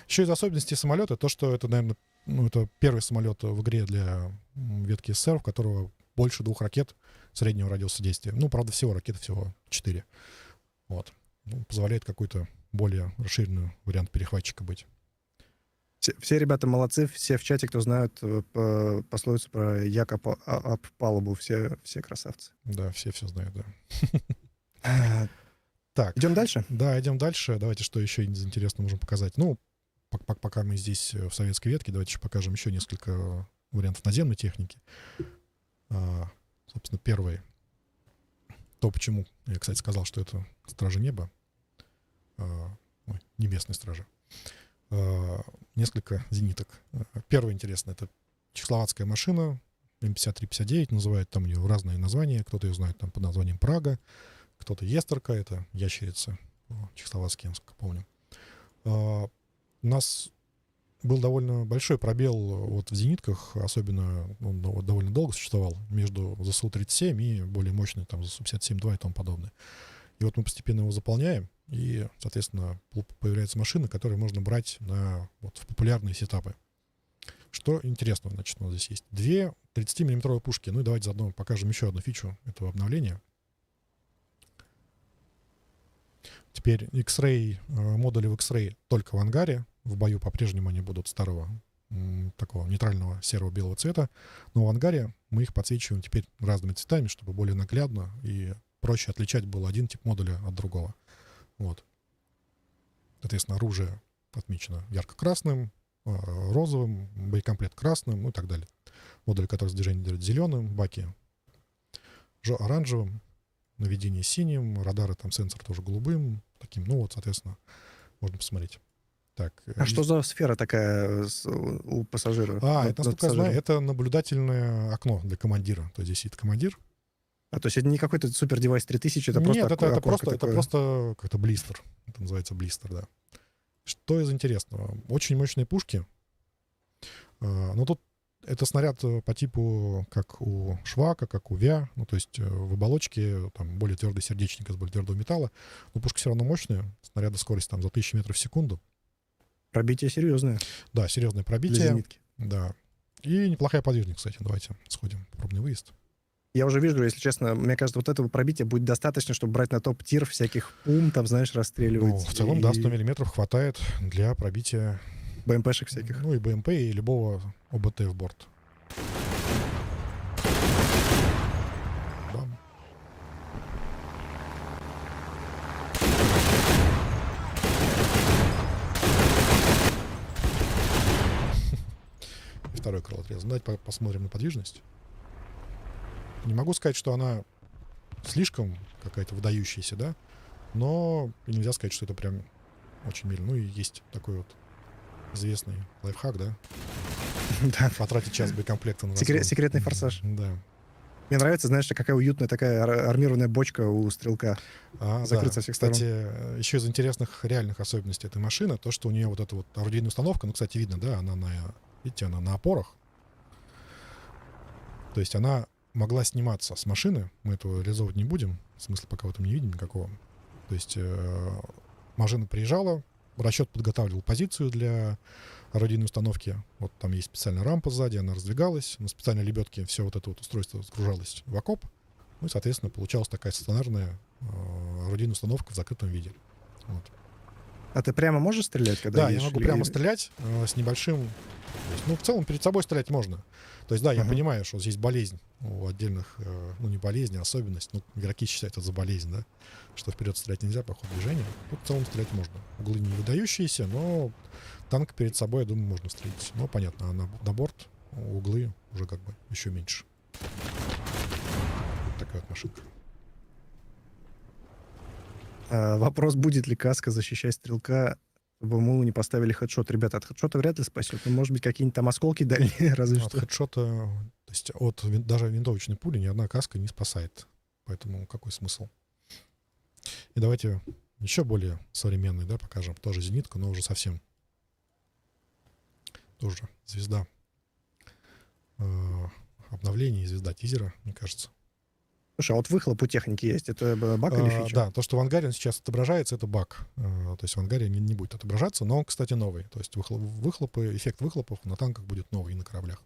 Еще из особенностей самолета то, что это, наверное, это первый самолет в игре для ветки СССР, у которого больше 2 ракет среднего радиуса действия. Ну, правда, ракеты всего 4. Вот. Ну, позволяет какой-то более расширенный вариант перехватчика быть. Все ребята молодцы, все в чате, кто знают пословицу про як об палубу, все красавцы. Да, все знают, да. А, Так. Идем дальше? Да, идем дальше. Давайте, что еще из интересного можем показать. Ну, пока мы здесь в советской ветке, давайте еще покажем еще несколько вариантов наземной техники. Собственно, первый. То, почему я, кстати, сказал, что это Стражи Неба. Небесные стражи. Несколько зениток. Первое интересное — это чехословацкая машина М53-59, называют там ее разные названия. Кто-то ее знает там под названием Прага, кто-то Естерка, это ящерица чехословацкий, насколько помню. У нас был довольно большой пробел вот в зенитках, особенно он довольно долго существовал, между ЗСУ-37 и более мощной там ЗСУ-57-2 и тому подобное. И вот мы постепенно его заполняем, и, соответственно, появляется машина, которую можно брать в популярные сетапы. Что интересного, значит, у нас здесь есть 2 30-мм пушки. Ну и давайте заодно покажем еще одну фичу этого обновления. Теперь X-Ray, модули в X-Ray только в ангаре. В бою по-прежнему они будут старого такого нейтрального серо-белого цвета. Но в ангаре мы их подсвечиваем теперь разными цветами, чтобы более наглядно и проще отличать был один тип модуля от другого. Вот. Соответственно, оружие отмечено ярко-красным, розовым, боекомплект красным, ну и так далее. Модули, которые с движением делают зеленым, баки оранжевым, наведение синим, радары, там сенсор тоже голубым, таким, ну вот, соответственно, можно посмотреть. Так, А что за сфера такая у пассажира? Это, насколько я знаю, это наблюдательное окно для командира. То есть здесь сидит командир. То есть это не какой-то супер девайс 3000, это Нет, просто это просто как-то блистер. Это называется блистер, да. Что из интересного? Очень мощные пушки. Но тут это снаряд по типу как у Швака, как у ВЯ. Ну, то есть в оболочке там более твердый сердечник из более твердого металла. Но пушки все равно мощные. Снаряды скорость там за 1000 метров в секунду. Пробитие серьезное. Да, серьезное пробитие. Для зенитки. Да. И неплохая подвижность, кстати. Давайте сходим. Пробный выезд. Я уже вижу, если честно, мне кажется, вот этого пробития будет достаточно, чтобы брать на топ-тир всяких пум, там, знаешь, расстреливать. Ну, в целом, да, 100 миллиметров хватает для пробития БМПшек всяких. Ну и БМП, и любого ОБТ в борт. Бам. И второй крыло отрезан. Давайте посмотрим на подвижность. Не могу сказать, что она слишком какая-то выдающаяся, да, но и нельзя сказать, что это прям очень медленно. Ну и есть такой вот известный лайфхак, да? Да. Потратить час боекомплекта на разгон. Секретный форсаж. Да. Мне нравится, знаешь, какая уютная такая армированная бочка у стрелка. Закрыта Да. со всех сторон. Кстати, еще из интересных реальных особенностей этой машины, то, что у нее вот эта вот орудийная установка, ну, кстати, видно, да, она видите, она на опорах. То есть она могла сниматься с машины, мы этого реализовывать не будем, смысла пока в этом не видим никакого. То есть машина приезжала, расчет подготавливал позицию для орудийной установки. Вот там есть специальная рампа сзади, она раздвигалась, на специальной лебедке все вот это вот устройство сгружалось в окоп, ну и, соответственно, получалась такая стационарная орудийная установка в закрытом виде. Вот. А ты прямо можешь стрелять, когда Да, едешь? я могу прямо стрелять с небольшим... То есть, ну, в целом, перед собой стрелять можно. То есть, да, я понимаю, что здесь болезнь у отдельных... Ну, не болезнь, а особенность. Ну, игроки считают это за болезнь, да? Что вперед стрелять нельзя по ходу движения. Тут в целом стрелять можно. Углы не выдающиеся, но танк перед собой, я думаю, можно стрелять. Но, понятно, а на борт углы уже как бы еще меньше. Вот такая вот машинка. Вопрос, будет ли каска защищать стрелка, чтобы ему не поставили хедшот. Ребята, от хедшота вряд ли спасет. Но, может быть, какие-нибудь там осколки дальние, разве От что. хедшота, то есть даже винтовочной пули ни одна каска не спасает. Поэтому какой смысл? И давайте еще более современный, да, покажем. Тоже зенитку, но уже совсем. Тоже звезда обновлений, звезда тизера, мне кажется. Слушай, а вот выхлоп у техники есть. Это баг или фича? Да, то, что в ангаре он сейчас отображается, это баг. То есть в ангаре не будет отображаться, но он, кстати, новый. То есть выхлопы, эффект выхлопов на танках будет новый и на кораблях.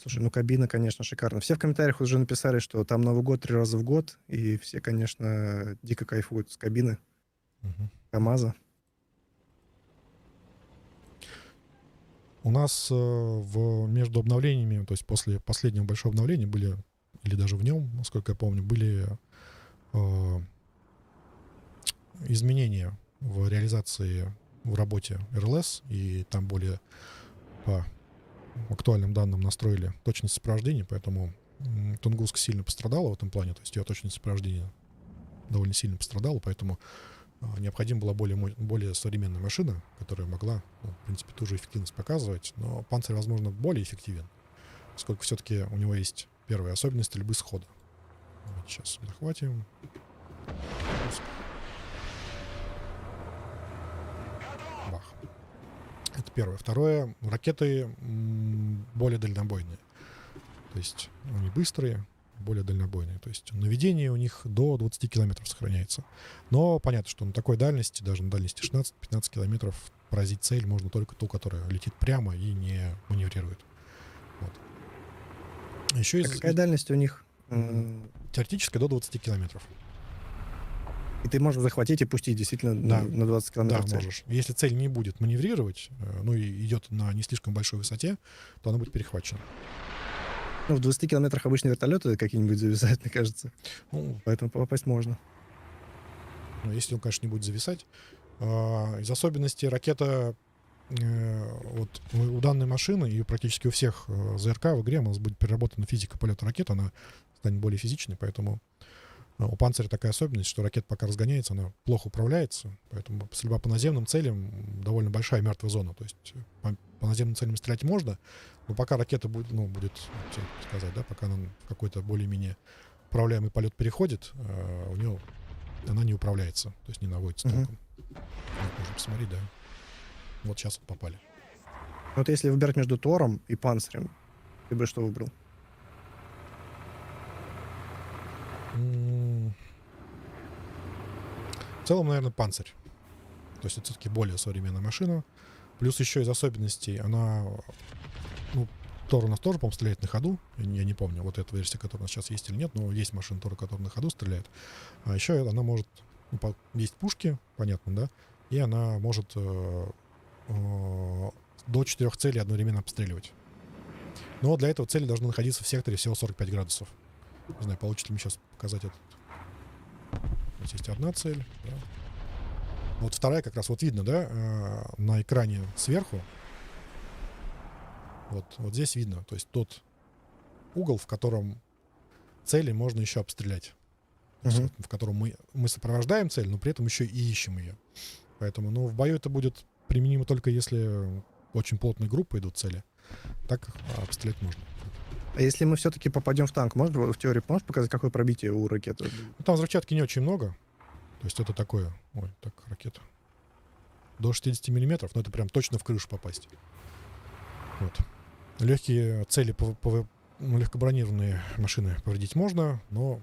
Слушай, ну кабина, конечно, шикарна. Все в комментариях уже написали, что там Новый год 3 раза в год, и все, конечно, дико кайфуют с кабины Мгм. КамАЗа. У нас между обновлениями, то есть после последнего большого обновления были, или даже в нем, насколько я помню, были э, изменения в реализации, в работе РЛС, и там более по актуальным данным настроили точность сопровождения, поэтому Тунгуск сильно пострадала в этом плане, то есть ее точность сопровождения довольно сильно пострадала, поэтому необходима была более современная машина, которая могла, в принципе, ту же эффективность показывать, но Панцирь, возможно, более эффективен, поскольку все-таки у него есть первая особенность стрельбы схода. Давайте сейчас захватим. Бах. Это первое. Второе, ракеты более дальнобойные. То есть они быстрые, более дальнобойные. То есть наведение у них до 20 километров сохраняется. Но понятно, что на такой дальности, даже на дальности 16-15 километров, поразить цель можно только ту, которая летит прямо и не маневрирует. Вот. Еще А какая дальность у них? Теоретически до 20 километров. И ты можешь захватить и пустить действительно Да. на 20 Да, километров цель. можешь. Если цель не будет маневрировать, ну и идет на не слишком большой высоте, то она будет перехвачена. Ну, в 20 километрах обычно вертолеты какие-нибудь зависают, мне кажется. Ну, Поэтому попасть можно. если он, конечно, не будет зависать. Из особенностей ракета, вот у данной машины и практически у всех ЗРК в игре у нас будет переработана физика полета ракет, она станет более физичной, поэтому у Панциря такая особенность, что ракета пока разгоняется, она плохо управляется, поэтому стрельба по наземным целям довольно большая мертвая зона. То есть по наземным целям стрелять можно, но пока ракета будет, сказать, да, пока она в какой-то более-менее управляемый полет переходит, у нее она не управляется, то есть не наводится толком. Вот, можно посмотреть, да. Вот сейчас вот попали. Вот если выбирать между Тором и Панцирем, ты бы что выбрал? В целом, наверное, Панцирь. То есть это все-таки более современная машина. Плюс еще из особенностей она... Ну, Тор у нас тоже, по-моему, стреляет на ходу. Я не помню, вот эта версия, которая у нас сейчас есть или нет, но есть машина Тора, которая на ходу стреляет. А еще она может... есть пушки, понятно, да? И она может до 4 целей одновременно обстреливать. Но для этого цели должны находиться в секторе всего 45 градусов. Не знаю, получится ли мне сейчас показать этот. Здесь есть одна цель. Да. Вот вторая как раз вот видно, да, на экране сверху. Вот здесь видно. То есть тот угол, в котором цели можно еще обстрелять. То есть, в котором мы сопровождаем цель, но при этом еще и ищем ее. Поэтому, в бою это будет применимо только если очень плотные группы идут цели. Так обстрелять можно. А если мы все-таки попадем в танк, в теории можешь показать, какое пробитие у ракеты? Там взрывчатки не очень много. То есть это такое... Ой, так, ракета. До 60 миллиметров, но это прям точно в крышу попасть. Вот. Легкие цели, легкобронированные машины повредить можно, но...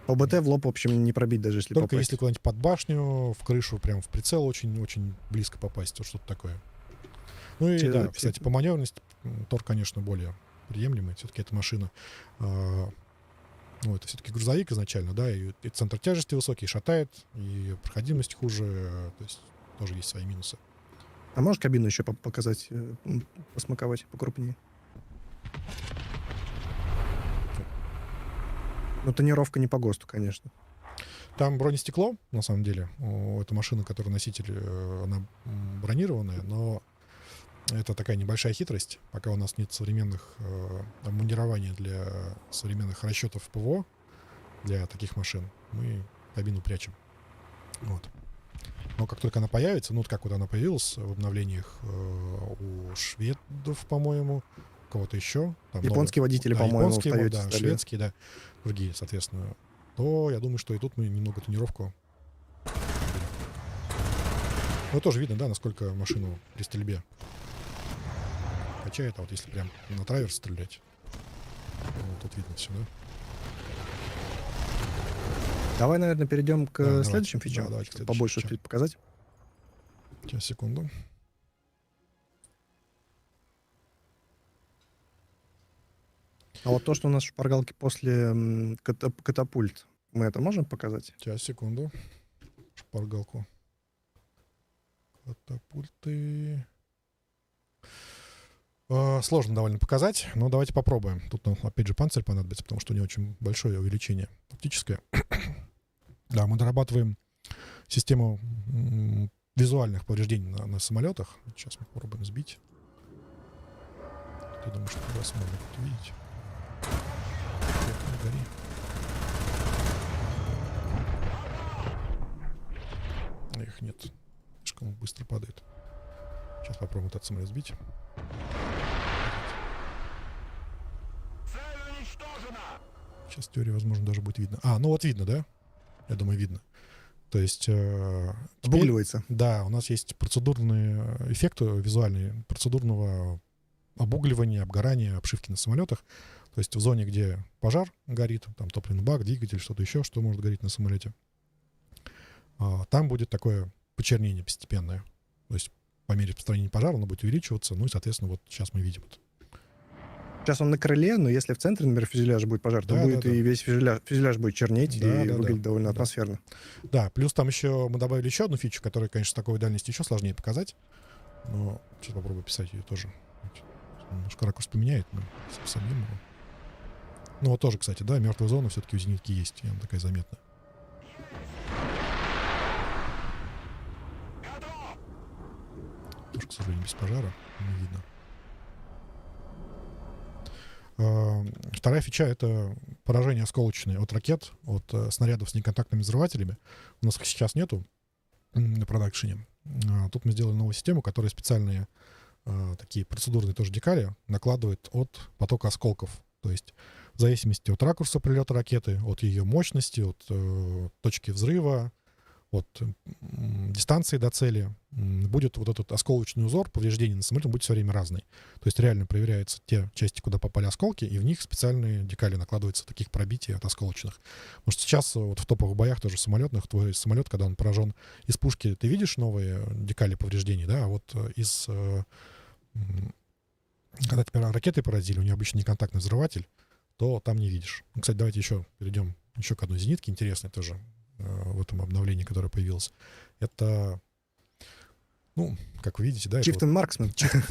По БТ в лоб, в общем, не пробить, даже если только попасть. если куда-нибудь под башню, в крышу, прям в прицел очень-очень близко попасть. Вот что-то такое. Ну и да, кстати, по маневренности Тор, конечно, более приемлемый. Все-таки эта машина... это все-таки грузовик изначально, да, и центр тяжести высокий, шатает, и проходимость хуже, то есть тоже есть свои минусы. А можешь кабину еще показать, посмаковать покрупнее? Ну, тонировка не по ГОСТу, конечно. Там бронестекло, на самом деле. Это машина, которая носитель, она бронированная, но это такая небольшая хитрость. Пока у нас нет современных обмундирования для современных расчетов ПВО для таких машин, мы кабину прячем. Вот. Но как только она появится, как вот она появилась в обновлениях у шведов, по-моему, у кого-то еще. Там японские водители, по-моему, японские, да, шведские, да, другие, соответственно. То я думаю, что и тут мы немного тонировку. Ну, тоже видно, да, насколько машину при стрельбе качает. А вот если прям на траверс стрелять, тут видно все, да? Давай, наверное, перейдем к давайте. следующим фичам, Да, давайте к чтобы следующим побольше фичам. успеть показать. Сейчас, секунду. А вот то, что у нас шпаргалки после катапульт, мы это можем показать? Сейчас, секунду. Шпаргалку. Катапульты. Сложно довольно показать, но давайте попробуем. Тут нам, опять же, панцирь понадобится, потому что у него очень большое увеличение оптическое. Да, мы дорабатываем систему визуальных повреждений на самолетах. Сейчас мы попробуем сбить. Я думаю, что вас могут увидеть. Не гори. Их нет. Слишком он быстро падает. Сейчас попробуем этот самолет сбить. Сейчас в теории, возможно, даже будет видно. Ну вот видно, да? Я думаю, видно. То есть... теперь, Обугливается. да, у нас есть процедурные эффекты визуальные, процедурного обугливания, обгорания, обшивки на самолетах. То есть в зоне, где пожар горит, там топливный бак, двигатель, что-то еще, что может гореть на самолете, там будет такое почернение постепенное. То есть по мере распространения пожара оно будет увеличиваться. Ну и, соответственно, вот сейчас мы видим это. Сейчас он на крыле, но если в центре, например, фюзеляжа будет пожар, то Да, будет да, да. и весь фюзеляж будет чернеть Да, и да, выглядеть да. довольно Да. атмосферно. Да, плюс там еще мы добавили еще одну фичу, которая, конечно, с такой дальности еще сложнее показать. Но сейчас попробую писать ее тоже. Немножко ракурс поменяет, но собьем его. Ну вот тоже, кстати, да, мертвая зона все-таки у зенитки есть, и она такая заметная. Тоже, к сожалению, без пожара, не видно. Вторая фича — это поражение осколочное от ракет, от снарядов с неконтактными взрывателями. У нас их сейчас нету на продакшене. Тут мы сделали новую систему, которая специальные такие процедурные тоже декали накладывает от потока осколков. То есть в зависимости от ракурса прилета ракеты, от ее мощности, от точки взрыва, от дистанции до цели, будет вот этот осколочный узор повреждений на самолете, будет все время разный. То есть реально проверяются те части, куда попали осколки, и в них специальные декали накладываются таких пробитий от осколочных. Потому что сейчас вот в топовых боях тоже самолетных, твой самолет, когда он поражен из пушки, ты видишь новые декали повреждений, да, а вот когда тебя ракеты поразили, у нее обычно неконтактный взрыватель, то там не видишь. Ну, кстати, давайте еще перейдем еще к одной зенитке интересной тоже в этом обновлении, которое появилось. Это, ну, как вы видите, да, Чифтен Марксман.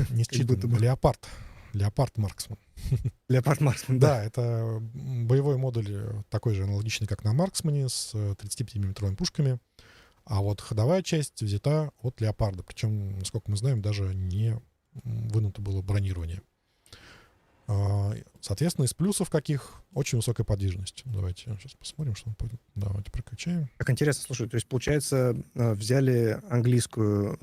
не Чифтен, Леопард. Леопард Марксман. Леопард Марксман, да. Да, это боевой модуль такой же аналогичный, как на Марксмане, с 35-мм пушками. А вот ходовая часть взята от Леопарда. Причем, насколько мы знаем, даже не вынуто было бронирование. Соответственно, из плюсов каких? Очень высокая подвижность. Давайте сейчас посмотрим, что он... Давайте прокачаем. Как интересно, слушай, то есть, получается, взяли английскую,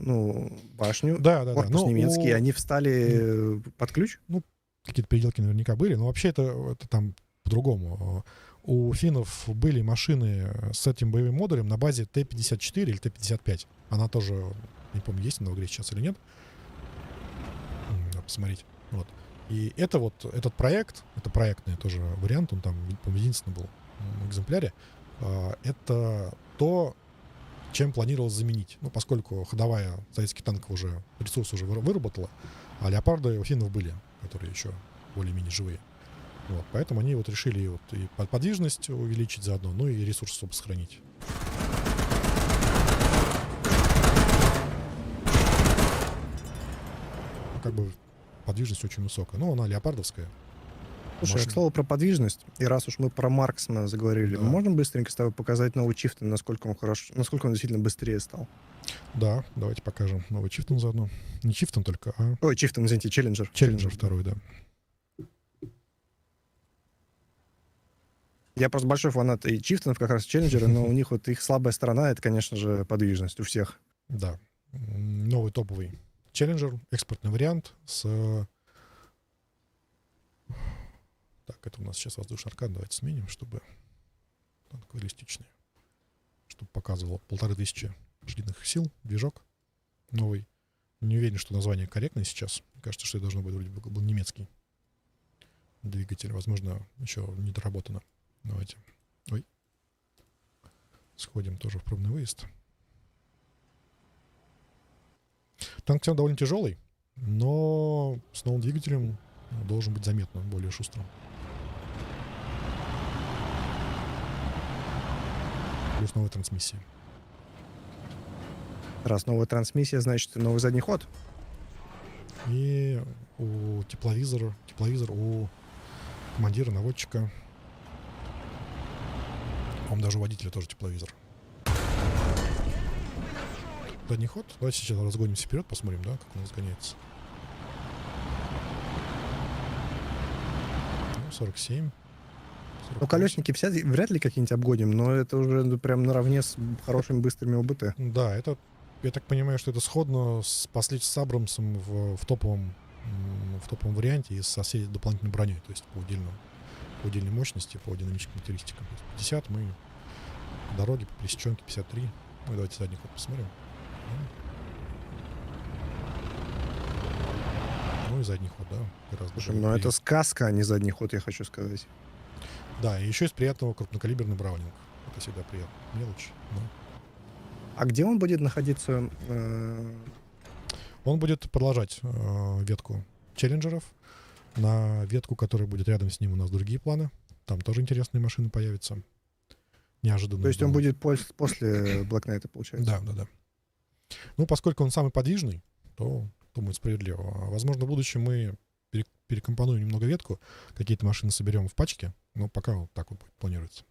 башню, Да. корпус немецкий, они встали под ключ? Ну, какие-то переделки наверняка были, но вообще это там по-другому. У финнов были машины с этим боевым модулем на базе Т-54 или Т-55. Она тоже, не помню, есть она в игре сейчас или нет. Надо посмотреть. Вот. И это вот, этот проект, это проектный тоже вариант, он там, по-моему, единственный был в экземпляре, это то, чем планировалось заменить. Ну, поскольку ходовая советский танк уже, ресурс уже выработала, а леопарды у финнов были, которые еще более-менее живые. Вот, поэтому они вот решили вот и подвижность увеличить заодно, ну и ресурс особо сохранить. Ну, как бы подвижность очень высокая. Ну, она леопардовская. Слушай, к слову про подвижность, и раз уж мы про Марксмана заговорили, Да. можно быстренько с тобой показать новый Чифтен, насколько он хорошо, насколько он действительно быстрее стал? Да, давайте покажем новый Чифтен заодно. Не Чифтен только, а Ой, Чифтен, извините, Челленджер. Челленджер второй, да. Я просто большой фанат и Чифтенов, как раз Челленджера, но у них вот их слабая сторона, это, конечно же, подвижность у всех. Да. Новый топовый Челленджер, экспортный вариант с... Так, это у нас сейчас воздушный аркад. Давайте сменим, чтобы... Такой реалистичный. Чтобы показывал 1500 лошадиных сил, движок новый. Не уверен, что название корректное сейчас. Мне кажется, что это должно быть вроде бы был немецкий двигатель. Возможно, еще не доработано. Давайте. Ой. Сходим тоже в пробный выезд. Танк все равно довольно тяжелый, но с новым двигателем должен быть заметно более шустрым. Плюс новая трансмиссия. Раз новая трансмиссия, значит новый задний ход. И у тепловизор у командира, наводчика. По-моему, даже у водителя тоже тепловизор. Задний ход. Давайте сейчас разгонимся вперед, посмотрим, да, как он разгоняется. Ну, 47. Ну, колесники вряд ли какие-нибудь обгоним, но это уже прям наравне с хорошими быстрыми ОБТ. Да, это, я так понимаю, что это сходно с Абрамсом в топовом варианте и со всей дополнительной броней, то есть по отдельной мощности, по динамическим характеристикам. 50 мы по дороге, по пересеченке 53. Ну, давайте задний ход посмотрим. Ну и задний ход, да. Гораздо Слушай, более ну это приятный. сказка, а не задний ход, я хочу сказать. Да, и еще из приятного крупнокалиберный браунинг. Это всегда приятно. Мелочь, но... А где он будет находиться? Он будет продолжать ветку челленджеров. На ветку, которая будет рядом с ним, у нас другие планы. Там тоже интересные машины появятся. Неожиданно. То есть он будет после Black Knight, получается? Да. Ну, поскольку он самый подвижный, то, думаю, справедливо. Возможно, в будущем мы перекомпонуем немного ветку, какие-то машины соберем в пачке, но пока вот так вот планируется.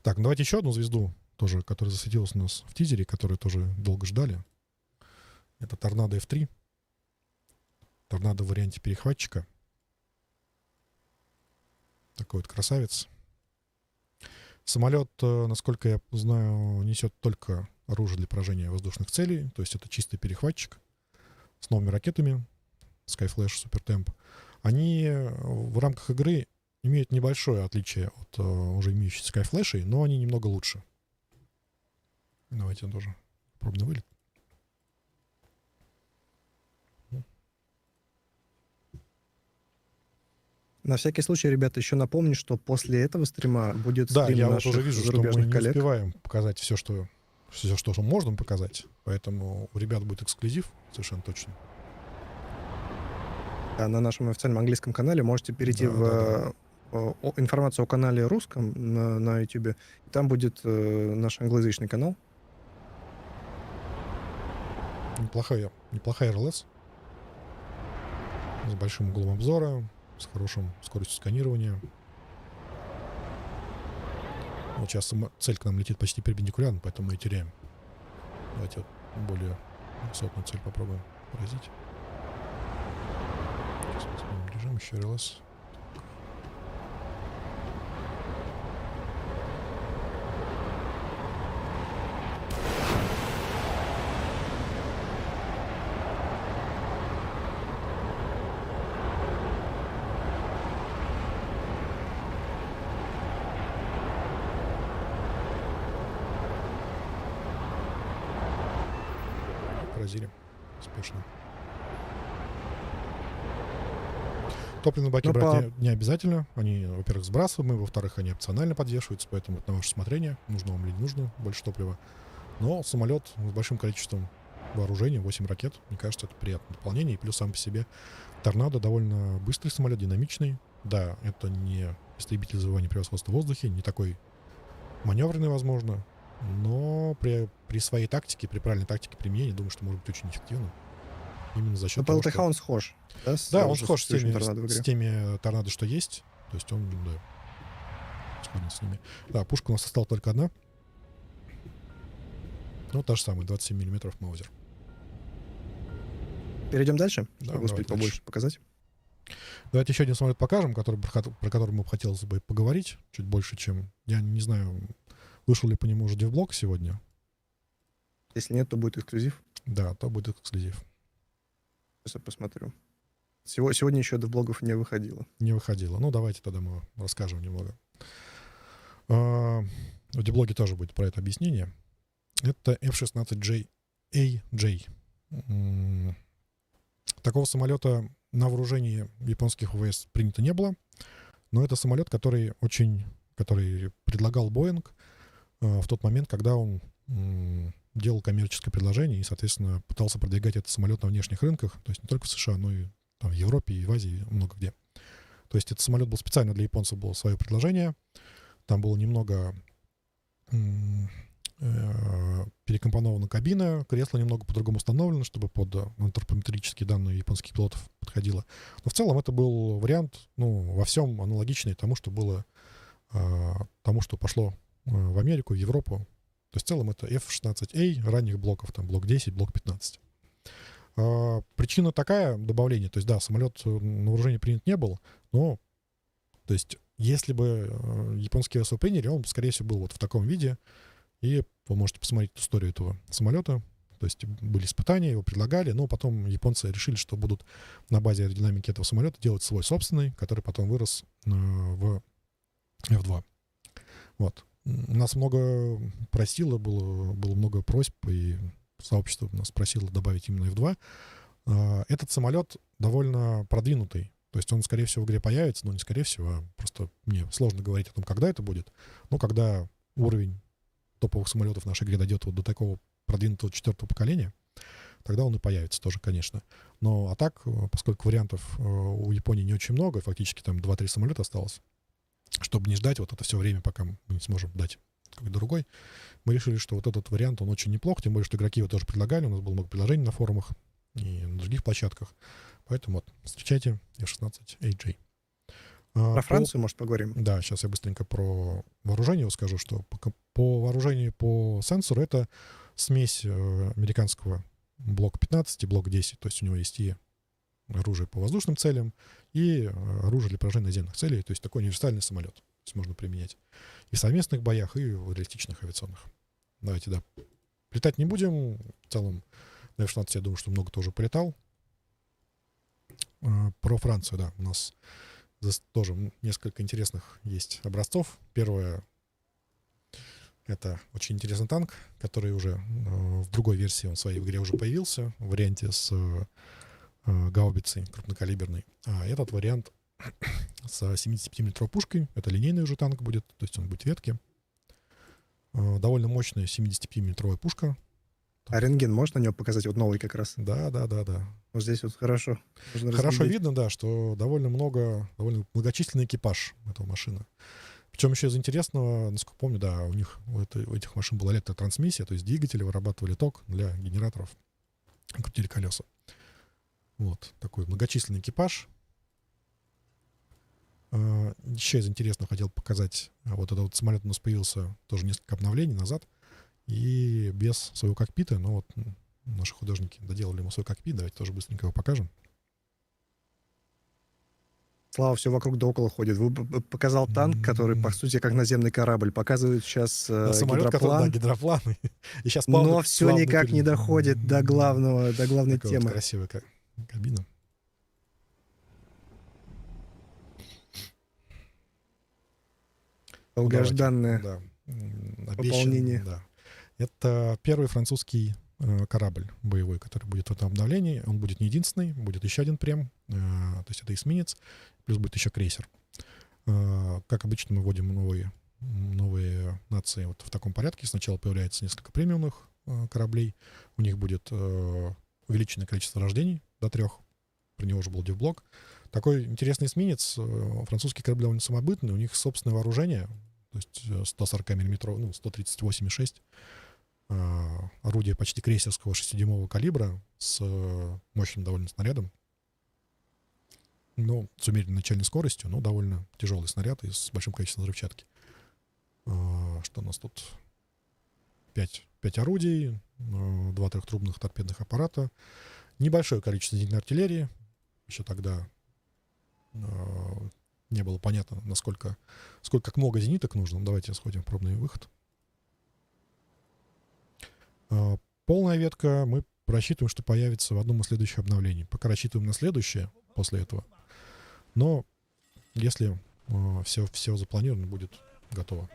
Так, ну давайте еще одну звезду, тоже, которая засветилась у нас в тизере, которую тоже долго ждали. Это Торнадо F3. Торнадо в варианте перехватчика. Такой вот красавец. Самолет, насколько я знаю, несет только оружие для поражения воздушных целей. То есть это чистый перехватчик с новыми ракетами Skyflash, Supertemp. Они в рамках игры имеют небольшое отличие от уже имеющихся Skyflash, но они немного лучше. Давайте тоже пробный вылет. На всякий случай, ребята, еще напомню, что после этого стрима будет Да, стрим я вот наших уже вижу, что мы зарубежных не коллег. успеваем показать все, что можем показать. Поэтому у ребят будет эксклюзив, совершенно точно. Да, на нашем официальном английском канале можете перейти в информацию о канале русском на YouTube. Там будет наш англоязычный канал. Неплохая РЛС. С большим углом обзора, с хорошим скоростью сканирования. Вот сейчас цель к нам летит почти перпендикулярно, поэтому мы ее теряем. Давайте вот более высотную цель попробуем поразить. Сейчас мы сменим режим, еще РЛС. Поразили. Успешно. Топливные баки Ну, брать не обязательно. Они, во-первых, сбрасываемые, во-вторых, они опционально подвешиваются, поэтому это на ваше усмотрение. Нужно вам или не нужно больше топлива. Но самолет с большим количеством вооружения, 8 ракет, мне кажется, это приятное дополнение. И плюс сам по себе Торнадо довольно быстрый самолет, динамичный. Да, это не истребитель завоевания превосходства в воздухе, не такой маневренный, возможно. Но при своей тактике, при правильной тактике применения, думаю, что может быть очень эффективно. Именно за счет Но по того, ЛТХ что... он схож. Да, Да, он схож с Торнадо в игре. теми торнадо, что есть. То есть он, да, сходен с ними. Да, пушка у нас осталась только одна. Ну, та же самая, 27 мм Маузер. Перейдем дальше, Да, чтобы успеть давайте побольше дальше. показать. Давайте еще один самолет покажем, про который мне бы хотелось бы поговорить чуть больше, чем... Я не знаю, вышел ли по нему уже девблог сегодня. Если нет, то будет эксклюзив. Да, то будет эксклюзив. Сейчас я посмотрю. Сегодня еще до блогов не выходило. Не выходило. Ну, давайте тогда мы расскажем немного. В деблоге тоже будет про это объяснение. Это F-16J AJ. Такого самолета на вооружении японских ВВС принято не было, но это самолет, который предлагал Boeing в тот момент, когда он делал коммерческое предложение и, соответственно, пытался продвигать этот самолет на внешних рынках, то есть не только в США, но и там, в Европе, и в Азии, много где. То есть этот самолет был специально для японцев, было свое предложение. Там было немного перекомпонована кабина, кресло немного по-другому установлено, чтобы под антропометрические данные японских пилотов подходило. Но в целом это был вариант, ну, во всем аналогичный тому, что было, тому, что пошло в Америку, в Европу. То есть в целом это F-16A ранних блоков, там блок 10, блок 15. Причина такая, добавление, то есть да, самолет на вооружение принят не был, но, то есть если бы японские ВСУ приняли, он, скорее всего, был вот в таком виде. И вы можете посмотреть историю этого самолета. То есть были испытания, его предлагали, но потом японцы решили, что будут на базе аэродинамики этого самолета делать свой собственный, который потом вырос в F2. Вот. Нас много просило, было много просьб, и сообщество нас просило добавить именно F2. Этот самолет довольно продвинутый. То есть он, скорее всего, в игре появится, но не скорее всего, а просто мне сложно говорить о том, когда это будет. Но когда уровень топовых самолетов в нашей игре дойдет вот до такого продвинутого 4-го поколения, тогда он и появится тоже, конечно. Но а так, поскольку вариантов у Японии не очень много, фактически там 2-3 самолета осталось, чтобы не ждать вот это все время, пока мы не сможем дать какой-то другой, мы решили, что вот этот вариант, он очень неплох, тем более, что игроки его тоже предлагали, у нас было много предложений на форумах и на других площадках. Поэтому вот, встречайте F-16AJ. Про Францию, может, поговорим? Да, сейчас я быстренько про вооружение скажу, что по вооружению, по сенсору это смесь американского блока 15 и блока 10. То есть у него есть и оружие по воздушным целям, и оружие для поражения наземных целей. То есть такой универсальный самолет. То есть можно применять и в совместных боях, и в реалистичных авиационных. Давайте, да. Летать не будем. В целом, на F-16, я думаю, что много тоже полетал. Про Францию, да, у нас здесь тоже несколько интересных есть образцов. Первое — это очень интересный танк, который уже в другой версии, он в своей игре уже появился, в варианте с гаубицей крупнокалиберной. А этот вариант с 75-мм пушкой, это линейный уже танк будет, то есть он будет в ветке. Довольно мощная 75-мм пушка. А рентген можно на него показать? Вот новый как раз. Да. Вот здесь вот хорошо. Можно Хорошо разглядеть. видно, да, что довольно многочисленный экипаж этого машины. Причем еще из интересного, насколько помню, да, у этих машин была электротрансмиссия, то есть двигатели вырабатывали ток для генераторов, крутили колеса. Вот такой многочисленный экипаж. Еще из интересного хотел показать, вот этот вот самолет у нас появился тоже несколько обновлений назад, и без своего кокпита, но вот наши художники доделали ему свой кокпит, давайте тоже быстренько его покажем. Слава все вокруг да около ходит. Показал танк, который, по сути, как наземный корабль. Показывает сейчас Самолет, гидроплан. гидроплан. И сейчас Но все никак не доходит до главной темы. Вот красивая кабина. Долгожданное пополнение. Да. Это первый французский корабль боевой, который будет в этом обновлении. Он будет не единственный, будет еще один прем. То есть это эсминец, плюс будет еще крейсер. Как обычно, мы вводим новые нации вот в таком порядке. Сначала появляется несколько премиумных кораблей. У них будет увеличенное количество рождений до 3. Про него уже был девблог. Такой интересный эсминец. Французские корабли довольно самобытные. У них собственное вооружение. То есть 140 мм, 138,6. Орудие почти крейсерского 6-дюймового калибра с мощным довольно снарядом. Ну, с умеренной начальной скоростью, но довольно тяжелый снаряд и с большим количеством взрывчатки. Что у нас тут? 5 орудий, 2 трехтрубных торпедных аппарата, небольшое количество зенитной артиллерии. Еще тогда не было понятно, как много зениток нужно. Давайте сходим в пробный выход. Полная ветка мы рассчитываем, что появится в одном из следующих обновлений. Пока рассчитываем на следующее после этого. Но если все запланировано, будет готово.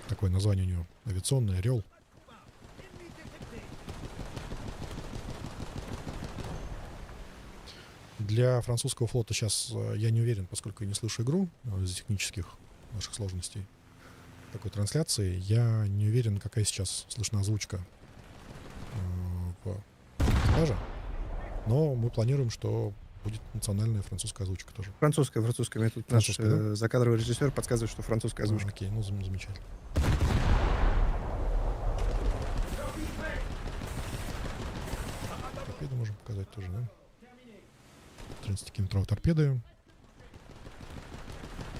Такое название у него авиационный «Орел». Для французского флота сейчас я не уверен, поскольку я не слышу игру из-за технических наших сложностей такой трансляции. Я не уверен, какая сейчас слышна озвучка в экипаже. Но мы планируем, что будет национальная французская озвучка тоже. Французская. Мне тут наш Французская, да? закадровый режиссер подсказывает, что французская озвучка. Окей, ну замечательно. Торпеды можем показать тоже, да? 30-километровые торпеды.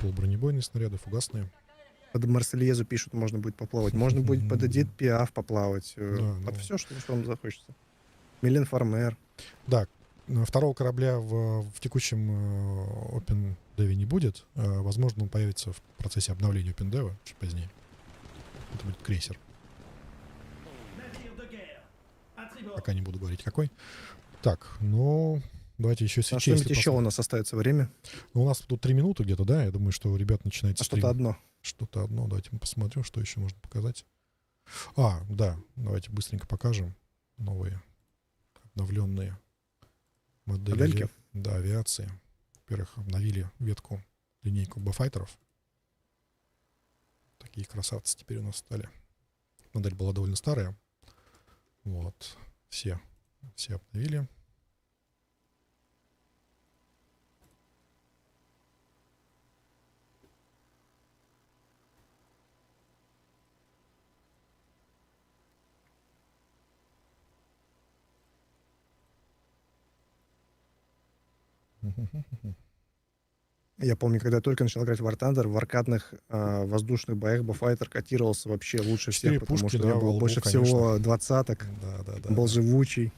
Полубронебойные снаряды, фугасные. Под Марсельезу пишут, можно будет поплавать. Можно будет под Эдит Пиаф поплавать. Да, Под ну. все, что вам захочется. Милен Фармер. Да, второго корабля в текущем Open Dev не будет. Возможно, он появится в процессе обновления Open Dev чуть позднее. Это будет крейсер. Пока не буду говорить, какой. Так, ну, давайте еще А свечей. что-нибудь если еще у посмотрим. нас остается время? Ну, у нас тут 3 минуты где-то, да? Я думаю, что у ребят начинается А стрим. что-то одно. Что-то одно. Давайте мы посмотрим, что еще можно показать. Да, давайте быстренько покажем новые, обновленные модели. Модельки? Да, авиации. Во-первых, обновили ветку, линейку бафайтеров. Такие красавцы теперь у нас стали. Модель была довольно старая. Вот. Все обновили. Я помню, когда я только начал играть в War Thunder, в аркадных воздушных боях Бафайтер котировался вообще лучше всех, 4 потому пушки, что у да, него было во лбу, больше конечно. всего двадцаток, Да. был живучий.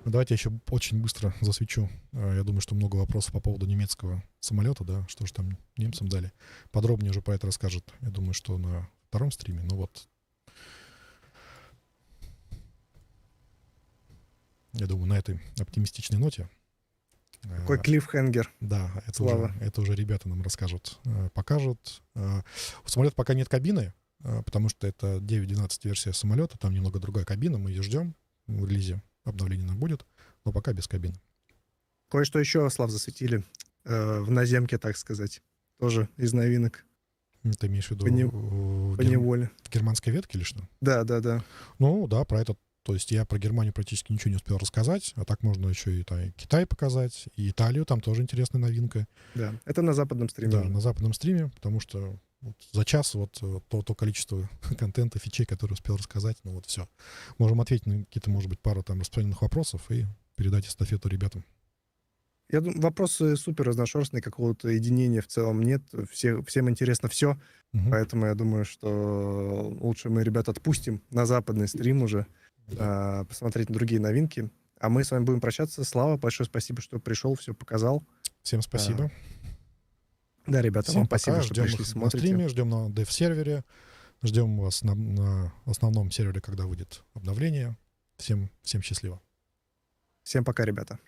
Ну, давайте я еще очень быстро засвечу. Я думаю, что много вопросов по поводу немецкого самолета, да, что же там немцам дали. Подробнее уже про это расскажет, я думаю, что на втором стриме. Ну вот, я думаю, на этой оптимистичной ноте. Какой клиффхенгер. Да, Слава. это уже ребята нам расскажут, покажут. У самолета пока нет кабины, потому что это 9.12 версия самолета, там немного другая кабина, мы ее ждем. В релизе обновление нам будет, но пока без кабины. Кое-что еще, Слав, засветили в наземке, так сказать. Тоже из новинок. Ты имеешь в виду По неволе. в германской ветке или что? Да. Ну, да, про это. То есть я про Германию практически ничего не успел рассказать, а так можно еще и Китай показать, и Италию, там тоже интересная новинка. Да, это на западном стриме. Да, уже. на западном стриме, потому что вот за час то количество контента, фичей, которые успел рассказать, ну вот все. Можем ответить на какие-то, может быть, пару там распространенных вопросов и передать эстафету ребятам. Я думаю, вопросы супер разношерстные, какого-то единения в целом нет. Всем интересно все, Мгм. поэтому я думаю, что лучше мы ребят отпустим на западный стрим уже, посмотреть на другие новинки. А мы с вами будем прощаться. Слава, большое спасибо, что пришел, все показал. Всем спасибо. Да, ребята, Всем вам пока. спасибо, что Ждем пришли, их на смотрите. стриме, ждем на дев-сервере, ждем вас на основном сервере, когда выйдет обновление. Всем счастливо. Всем пока, ребята.